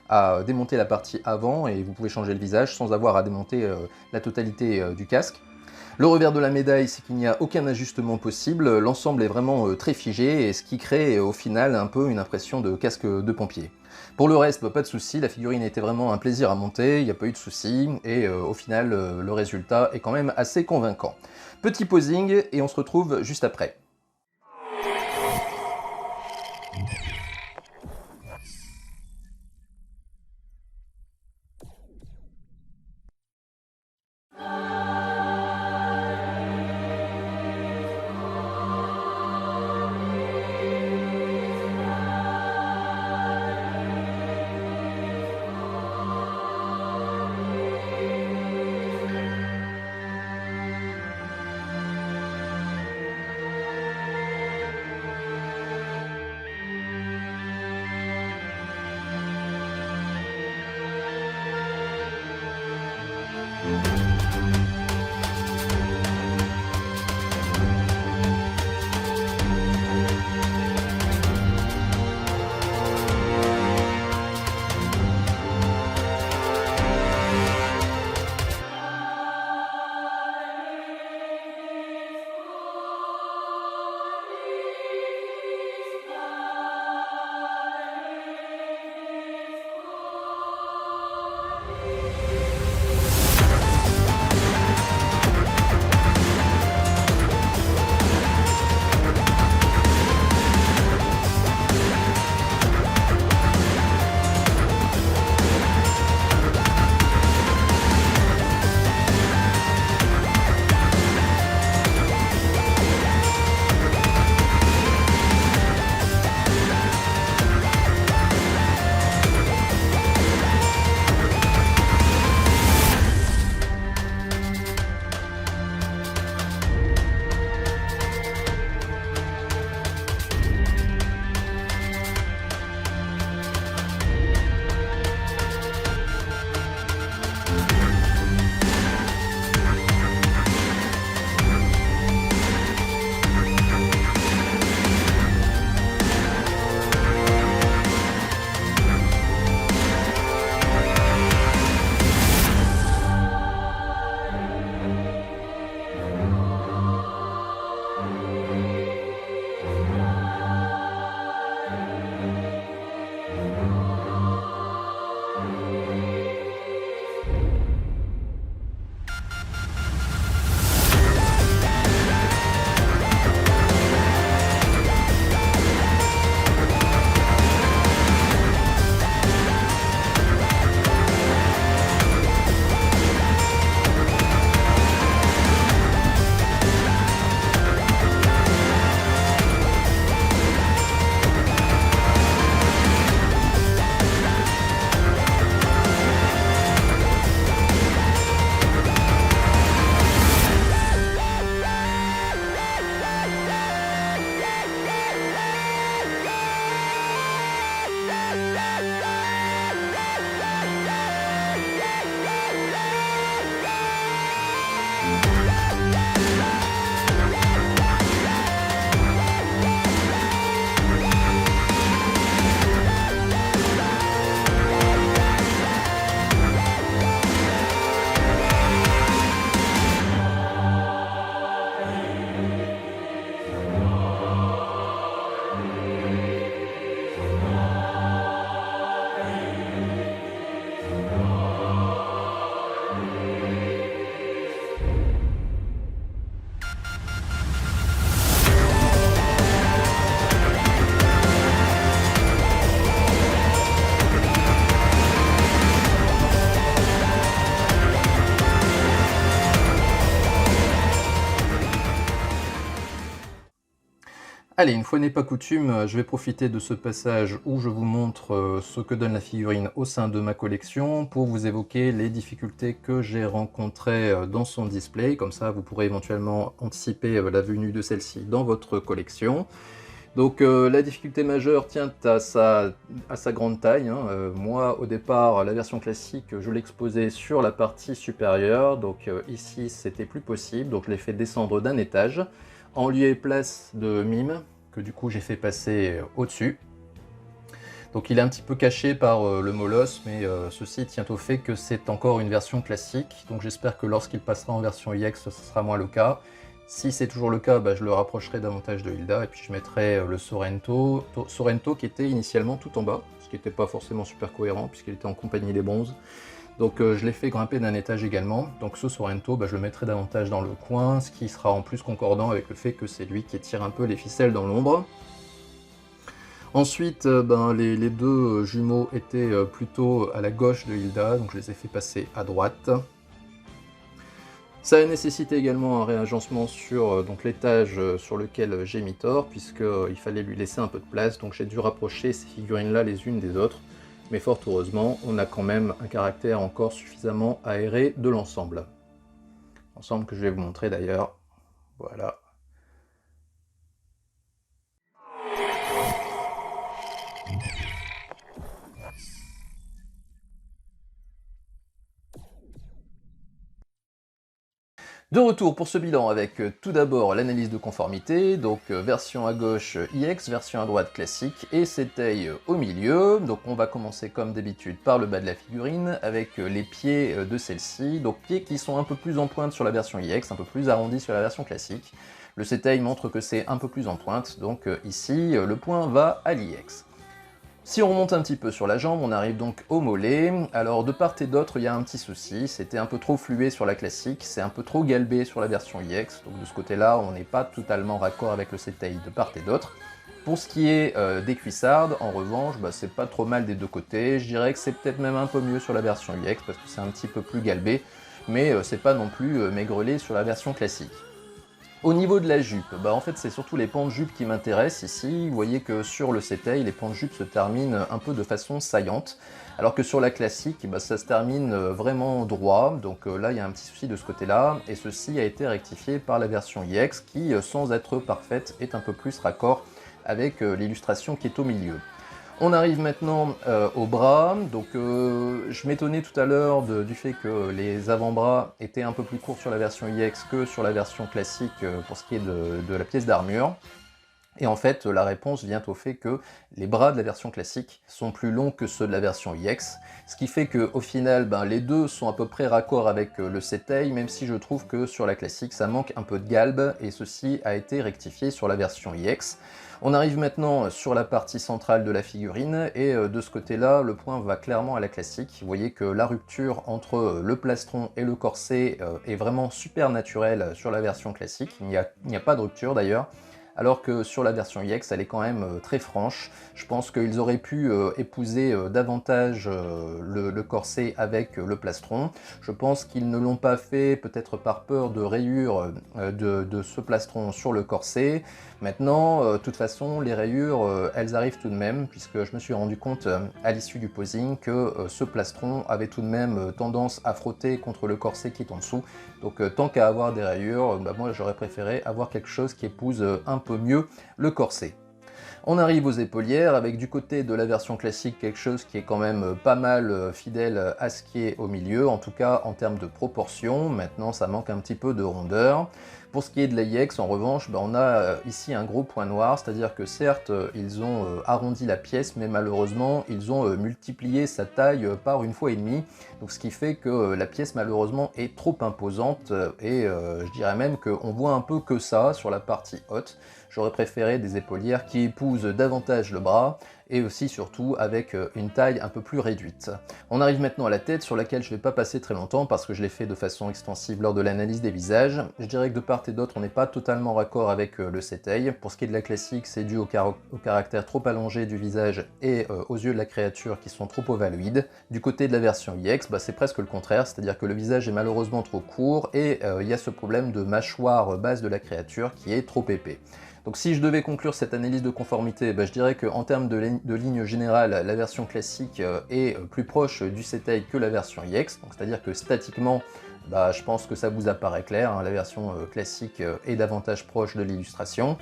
à démonter la partie avant et vous pouvez changer le visage sans avoir à démonter la totalité du casque. Le revers de la médaille, c'est qu'il n'y a aucun ajustement possible, l'ensemble est vraiment très figé, et ce qui crée au final un peu une impression de casque de pompier. Pour le reste, pas de souci, la figurine était vraiment un plaisir à monter, il n'y a pas eu de souci, et au final, le résultat est quand même assez convaincant. Petit posing, et on se retrouve juste après. Allez, une fois n'est pas coutume, je vais profiter de ce passage où je vous montre ce que donne la figurine au sein de ma collection pour vous évoquer les difficultés que j'ai rencontrées dans son display. Comme ça, vous pourrez éventuellement anticiper la venue de celle-ci dans votre collection. Donc la difficulté majeure tient à sa grande taille, hein. Moi, au départ, la version classique, je l'exposais sur la partie supérieure. Donc ici, c'était plus possible. Donc je l'ai fait descendre d'un étage, en lieu et place de mime, que du coup j'ai fait passer au-dessus. Donc il est un petit peu caché par le molosse, mais ceci tient au fait que c'est encore une version classique. Donc j'espère que lorsqu'il passera en version IX, ce sera moins le cas. Si c'est toujours le cas, bah, je le rapprocherai davantage de Hilda, et puis je mettrai le Sorrento, Sorrento qui était initialement tout en bas, ce qui n'était pas forcément super cohérent, puisqu'il était en compagnie des bronzes. Donc je l'ai fait grimper d'un étage également, donc ce Sorrento, bah, je le mettrai davantage dans le coin, ce qui sera en plus concordant avec le fait que c'est lui qui tire un peu les ficelles dans l'ombre. Ensuite, ben, les deux jumeaux étaient plutôt à la gauche de Hilda, donc je les ai fait passer à droite. Ça a nécessité également un réagencement sur donc l'étage sur lequel j'ai mis Thor, puisqu'il fallait lui laisser un peu de place, donc j'ai dû rapprocher ces figurines-là les unes des autres. Mais fort heureusement, on a quand même un caractère encore suffisamment aéré de l'ensemble. Ensemble que je vais vous montrer d'ailleurs. Voilà. De retour pour ce bilan avec tout d'abord l'analyse de conformité, donc version à gauche IX, version à droite classique et Setei au milieu. Donc on va commencer comme d'habitude par le bas de la figurine avec les pieds de celle-ci, donc pieds qui sont un peu plus en pointe sur la version IX, un peu plus arrondis sur la version classique. Le Setei montre que c'est un peu plus en pointe, donc ici le point va à l'IX. Si on remonte un petit peu sur la jambe, on arrive donc au mollet. Alors de part et d'autre, il y a un petit souci, c'était un peu trop flué sur la classique, c'est un peu trop galbé sur la version IX, donc de ce côté-là, on n'est pas totalement raccord avec le Setei de part et d'autre. Pour ce qui est des cuissardes, en revanche, bah, c'est pas trop mal des deux côtés, je dirais que c'est peut-être même un peu mieux sur la version IX, parce que c'est un petit peu plus galbé, mais c'est pas non plus maigrelet sur la version classique. Au niveau de la jupe, bah en fait c'est surtout les pans de jupe qui m'intéressent ici. Vous voyez que sur le Setei, les pans de jupe se terminent un peu de façon saillante, alors que sur la classique, bah ça se termine vraiment droit, donc là il y a un petit souci de ce côté-là, et ceci a été rectifié par la version IX qui, sans être parfaite, est un peu plus raccord avec l'illustration qui est au milieu. On arrive maintenant au bras, donc je m'étonnais tout à l'heure du fait que les avant-bras étaient un peu plus courts sur la version IX que sur la version classique pour ce qui est de la pièce d'armure. Et en fait, la réponse vient au fait que les bras de la version classique sont plus longs que ceux de la version IX, ce qui fait qu'au final, ben, les deux sont à peu près raccord avec le Setei, même si je trouve que sur la classique, ça manque un peu de galbe, et ceci a été rectifié sur la version IX. On arrive maintenant sur la partie centrale de la figurine, et de ce côté-là, le point va clairement à la classique. Vous voyez que la rupture entre le plastron et le corset est vraiment super naturelle sur la version classique, il n'y a pas de rupture d'ailleurs, alors que sur la version IX, elle est quand même très franche. Je pense qu'ils auraient pu épouser davantage le corset avec le plastron. Je pense qu'ils ne l'ont pas fait, peut-être par peur de rayures de ce plastron sur le corset. Maintenant, de toute façon, les rayures, elles arrivent tout de même, puisque je me suis rendu compte à l'issue du posing que ce plastron avait tout de même tendance à frotter contre le corset qui est en dessous. Donc tant qu'à avoir des rayures, bah, moi j'aurais préféré avoir quelque chose qui épouse un peu mieux le corset. On arrive aux épaulières avec du côté de la version classique quelque chose qui est quand même pas mal fidèle à ce qui est au milieu, en tout cas en termes de proportion. Maintenant ça manque un petit peu de rondeur. Pour ce qui est de la IX, en revanche, on a ici un gros point noir, c'est-à-dire que certes, ils ont arrondi la pièce, mais malheureusement, ils ont multiplié sa taille par 1,5 fois, donc ce qui fait que la pièce, malheureusement, est trop imposante, et je dirais même qu'on voit un peu que ça sur la partie haute. J'aurais préféré des épaulières qui épousent davantage le bras, et aussi surtout avec une taille un peu plus réduite. On arrive maintenant à la tête sur laquelle je ne vais pas passer très longtemps parce que je l'ai fait de façon extensive lors de l'analyse des visages. Je dirais que de part et d'autre on n'est pas totalement raccord avec le Setei. Pour ce qui est de la classique, c'est dû au caractère trop allongé du visage et aux yeux de la créature qui sont trop ovaloïdes. Du côté de la version IX, c'est presque le contraire, c'est-à-dire que le visage est malheureusement trop court et il y a ce problème de mâchoire basse de la créature qui est trop épais. Donc si je devais conclure cette analyse de conformité, je dirais qu'en termes de ligne générale, la version classique est plus proche du Setei que la version IX, c'est-à-dire que statiquement, je pense que ça vous apparaît clair, hein, la version classique est davantage proche de l'illustration.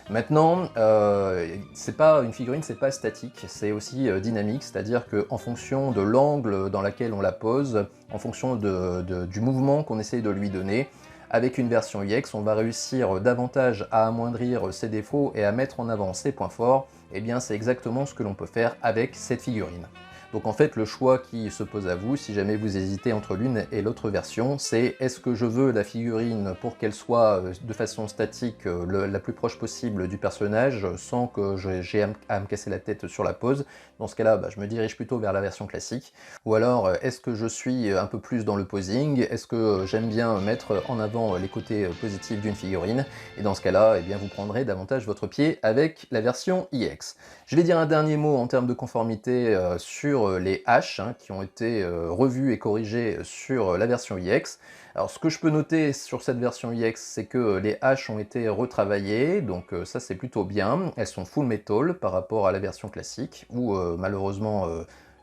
Maintenant, une figurine, c'est pas statique, c'est aussi dynamique, c'est-à-dire qu'en fonction de l'angle dans lequel on la pose, en fonction du mouvement qu'on essaye de lui donner, avec une version IX, on va réussir davantage à amoindrir ses défauts et à mettre en avant ses points forts. Et bien c'est exactement ce que l'on peut faire avec cette figurine. Donc en fait, le choix qui se pose à vous, si jamais vous hésitez entre l'une et l'autre version, c'est est-ce que je veux la figurine pour qu'elle soit de façon statique la plus proche possible du personnage, sans que j'ai à me casser la tête sur la pose. Dans ce cas-là, je me dirige plutôt vers la version classique. Ou alors, est-ce que je suis un peu plus dans le posing? Est-ce que j'aime bien mettre en avant les côtés positifs d'une figurine? Et dans ce cas-là, eh bien, vous prendrez davantage votre pied avec la version iX. Je vais dire un dernier mot en termes de conformité sur les haches qui ont été revues et corrigées sur la version iX. Alors ce que je peux noter sur cette version iX, c'est que les haches ont été retravaillées, donc ça c'est plutôt bien. Elles sont full metal par rapport à la version classique, où malheureusement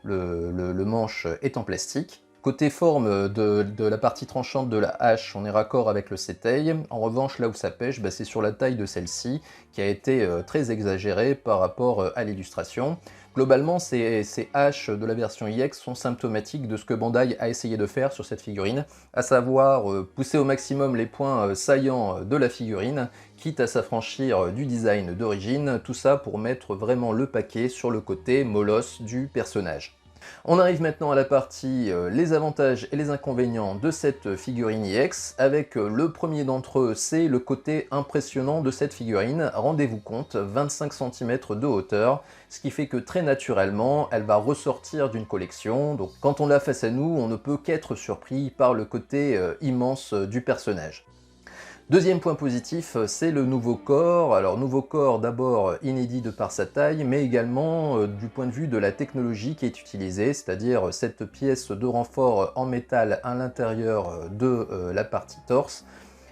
le manche est en plastique. Côté forme de la partie tranchante de la hache, on est raccord avec le Setei. En revanche, là où ça pêche, c'est sur la taille de celle-ci, qui a été très exagérée par rapport à l'illustration. Globalement, ces haches de la version iX sont symptomatiques de ce que Bandai a essayé de faire sur cette figurine, à savoir pousser au maximum les points saillants de la figurine, quitte à s'affranchir du design d'origine, tout ça pour mettre vraiment le paquet sur le côté molosse du personnage. On arrive maintenant à la partie les avantages et les inconvénients de cette figurine iX, avec le premier d'entre eux, c'est le côté impressionnant de cette figurine. Rendez-vous compte, 25 cm de hauteur, ce qui fait que très naturellement, elle va ressortir d'une collection. Donc quand on l'a face à nous, on ne peut qu'être surpris par le côté immense du personnage. Deuxième point positif, c'est le nouveau corps. Alors nouveau corps d'abord inédit de par sa taille, mais également du point de vue de la technologie qui est utilisée, c'est-à-dire cette pièce de renfort en métal à l'intérieur de la partie torse.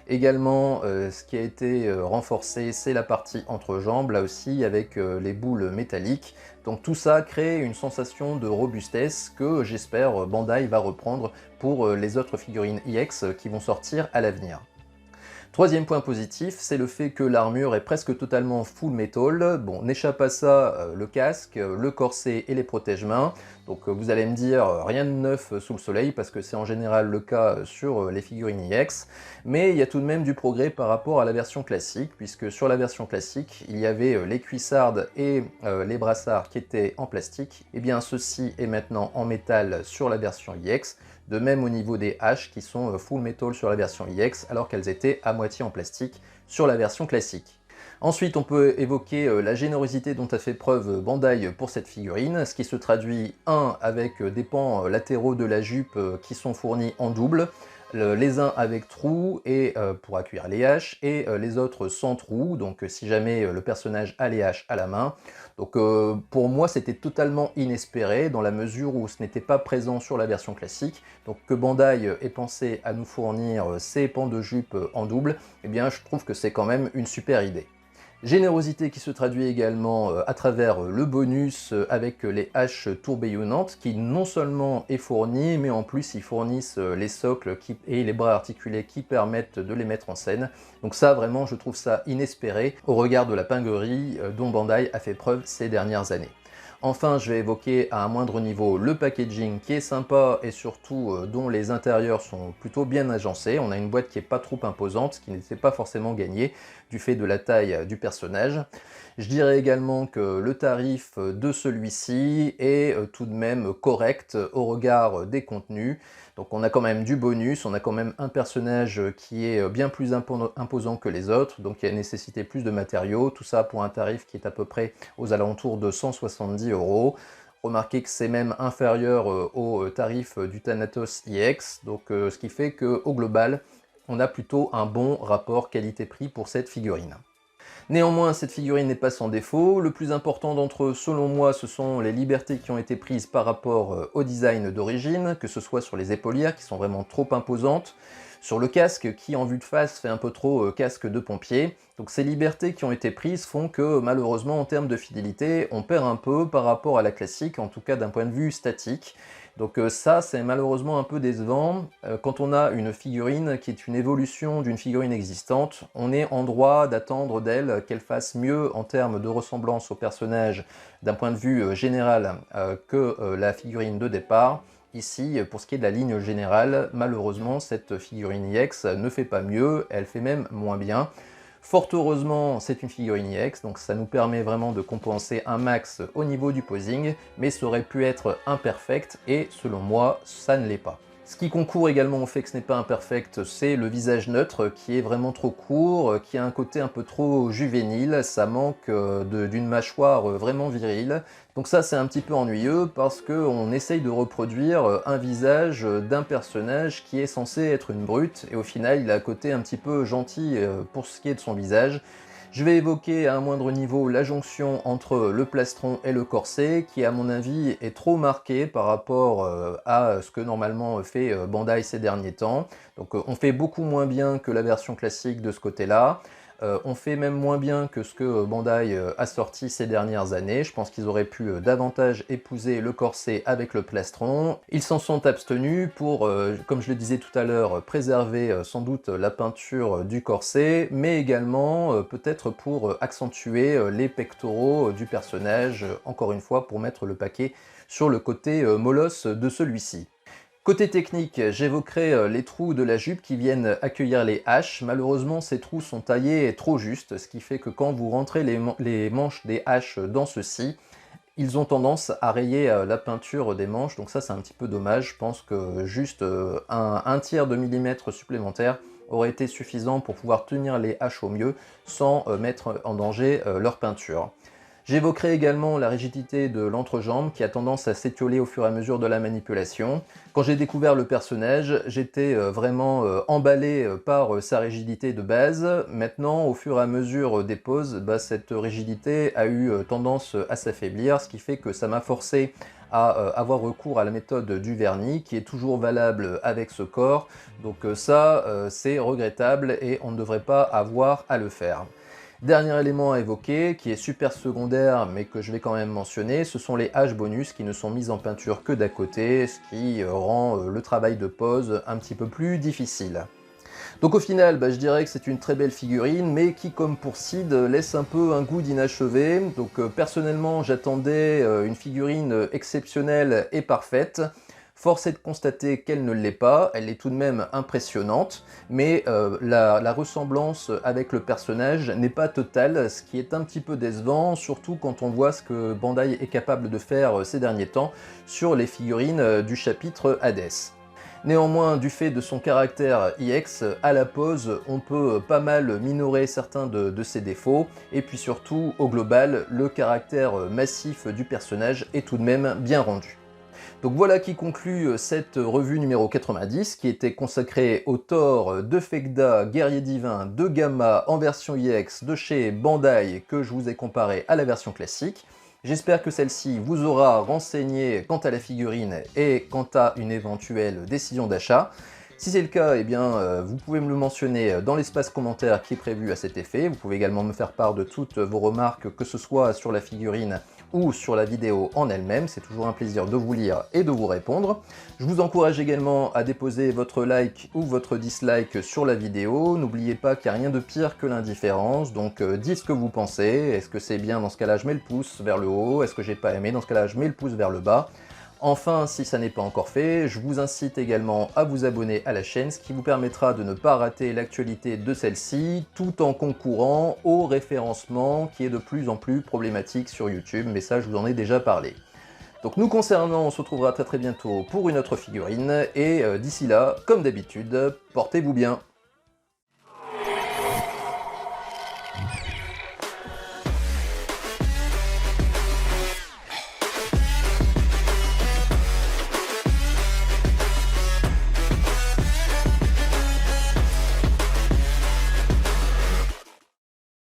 Également, ce qui a été renforcé, c'est la partie entrejambe, là aussi avec les boules métalliques. Donc tout ça crée une sensation de robustesse que j'espère Bandai va reprendre pour les autres figurines iX qui vont sortir à l'avenir. Troisième point positif, c'est le fait que l'armure est presque totalement full metal. Bon, n'échappe à ça le casque, le corset et les protège-mains. Donc vous allez me dire, rien de neuf sous le soleil, parce que c'est en général le cas sur les figurines iX. Mais il y a tout de même du progrès par rapport à la version classique, puisque sur la version classique, il y avait les cuissardes et les brassards qui étaient en plastique. Et bien ceci est maintenant en métal sur la version iX. De même au niveau des haches qui sont full metal sur la version iX alors qu'elles étaient à moitié en plastique sur la version classique. Ensuite, on peut évoquer la générosité dont a fait preuve Bandai pour cette figurine, ce qui se traduit, avec des pans latéraux de la jupe qui sont fournis en double, les uns avec trous et pour accueillir les haches, et les autres sans trous, donc si jamais le personnage a les haches à la main. Donc pour moi c'était totalement inespéré dans la mesure où ce n'était pas présent sur la version classique, donc que Bandai ait pensé à nous fournir ces pans de jupe en double, eh bien je trouve que c'est quand même une super idée. Générosité qui se traduit également à travers le bonus avec les haches tourbillonnantes qui non seulement est fourni, mais en plus ils fournissent les socles et les bras articulés qui permettent de les mettre en scène. Donc ça vraiment je trouve ça inespéré au regard de la pinguerie dont Bandai a fait preuve ces dernières années. Enfin, je vais évoquer à un moindre niveau le packaging qui est sympa et surtout dont les intérieurs sont plutôt bien agencés. On a une boîte qui n'est pas trop imposante, ce qui n'était pas forcément gagné du fait de la taille du personnage. Je dirais également que le tarif de celui-ci est tout de même correct au regard des contenus. Donc on a quand même du bonus, on a quand même un personnage qui est bien plus imposant que les autres, donc il a nécessité plus de matériaux, tout ça pour un tarif qui est à peu près aux alentours de 170 €. Remarquez que c'est même inférieur au tarif du Thanatos iX, donc ce qui fait qu'au global, on a plutôt un bon rapport qualité-prix pour cette figurine. Néanmoins, cette figurine n'est pas sans défaut. Le plus important d'entre eux, selon moi, ce sont les libertés qui ont été prises par rapport au design d'origine, que ce soit sur les épaulières qui sont vraiment trop imposantes, sur le casque qui en vue de face fait un peu trop casque de pompier. Donc ces libertés qui ont été prises font que malheureusement en termes de fidélité, on perd un peu par rapport à la classique, en tout cas d'un point de vue statique. Donc ça, c'est malheureusement un peu décevant. Quand on a une figurine qui est une évolution d'une figurine existante, on est en droit d'attendre d'elle qu'elle fasse mieux en termes de ressemblance au personnage d'un point de vue général que la figurine de départ. Ici, pour ce qui est de la ligne générale, malheureusement, cette figurine iX ne fait pas mieux, elle fait même moins bien. Fort heureusement, c'est une figurine EX, donc ça nous permet vraiment de compenser un max au niveau du posing, mais ça aurait pu être imperfect, et selon moi, ça ne l'est pas. Ce qui concourt également au fait que ce n'est pas imperfect, c'est le visage neutre qui est vraiment trop court, qui a un côté un peu trop juvénile, ça manque d'une mâchoire vraiment virile. Donc ça c'est un petit peu ennuyeux parce qu'on essaye de reproduire un visage d'un personnage qui est censé être une brute, et au final il a un côté un petit peu gentil pour ce qui est de son visage. Je vais évoquer à un moindre niveau la jonction entre le plastron et le corset, qui à mon avis est trop marquée par rapport à ce que normalement fait Bandai ces derniers temps. Donc on fait beaucoup moins bien que la version classique de ce côté-là. On fait même moins bien que ce que Bandai a sorti ces dernières années. Je pense qu'ils auraient pu davantage épouser le corset avec le plastron. Ils s'en sont abstenus pour, comme je le disais tout à l'heure, préserver sans doute la peinture du corset, mais également peut-être pour accentuer les pectoraux du personnage, encore une fois pour mettre le paquet sur le côté molosse de celui-ci. Côté technique, j'évoquerai les trous de la jupe qui viennent accueillir les haches. Malheureusement, ces trous sont taillés trop juste, ce qui fait que quand vous rentrez les manches des haches dans ceci, ils ont tendance à rayer la peinture des manches, donc ça c'est un petit peu dommage. Je pense que juste un tiers de millimètre supplémentaire aurait été suffisant pour pouvoir tenir les haches au mieux sans mettre en danger leur peinture. J'évoquerai également la rigidité de l'entrejambe qui a tendance à s'étioler au fur et à mesure de la manipulation. Quand j'ai découvert le personnage, j'étais vraiment emballé par sa rigidité de base. Maintenant, au fur et à mesure des poses, cette rigidité a eu tendance à s'affaiblir, ce qui fait que ça m'a forcé à avoir recours à la méthode du vernis, qui est toujours valable avec ce corps. Donc ça, c'est regrettable et on ne devrait pas avoir à le faire. Dernier élément à évoquer, qui est super secondaire mais que je vais quand même mentionner, ce sont les haches bonus qui ne sont mises en peinture que d'à côté, ce qui rend le travail de pose un petit peu plus difficile. Donc au final, je dirais que c'est une très belle figurine, mais qui, comme pour Sid, laisse un peu un goût d'inachevé. Donc personnellement, j'attendais une figurine exceptionnelle et parfaite. Force est de constater qu'elle ne l'est pas, elle est tout de même impressionnante, mais la ressemblance avec le personnage n'est pas totale, ce qui est un petit peu décevant, surtout quand on voit ce que Bandai est capable de faire ces derniers temps sur les figurines du chapitre Hades. Néanmoins, du fait de son caractère EX, à la pose, on peut pas mal minorer certains de ses défauts, et puis surtout, au global, le caractère massif du personnage est tout de même bien rendu. Donc voilà qui conclut cette revue numéro 90 qui était consacrée au Thor de Fegda, guerrier divin de Gamma en version EX de chez Bandai que je vous ai comparé à la version classique. J'espère que celle-ci vous aura renseigné quant à la figurine et quant à une éventuelle décision d'achat. Si c'est le cas, vous pouvez me le mentionner dans l'espace commentaire qui est prévu à cet effet. Vous pouvez également me faire part de toutes vos remarques, que ce soit sur la figurine ou sur la vidéo en elle-même. C'est toujours un plaisir de vous lire et de vous répondre. Je vous encourage également à déposer votre like ou votre dislike sur la vidéo. N'oubliez pas qu'il n'y a rien de pire que l'indifférence, donc dites ce que vous pensez. Est-ce que c'est bien? Dans ce cas-là, je mets le pouce vers le haut. Est-ce que j'ai pas aimé? Dans ce cas-là, je mets le pouce vers le bas. Enfin, si ça n'est pas encore fait, je vous incite également à vous abonner à la chaîne, ce qui vous permettra de ne pas rater l'actualité de celle-ci, tout en concourant au référencement qui est de plus en plus problématique sur YouTube, mais ça je vous en ai déjà parlé. Donc nous concernant, on se retrouvera très bientôt pour une autre figurine, et d'ici là, comme d'habitude, portez-vous bien.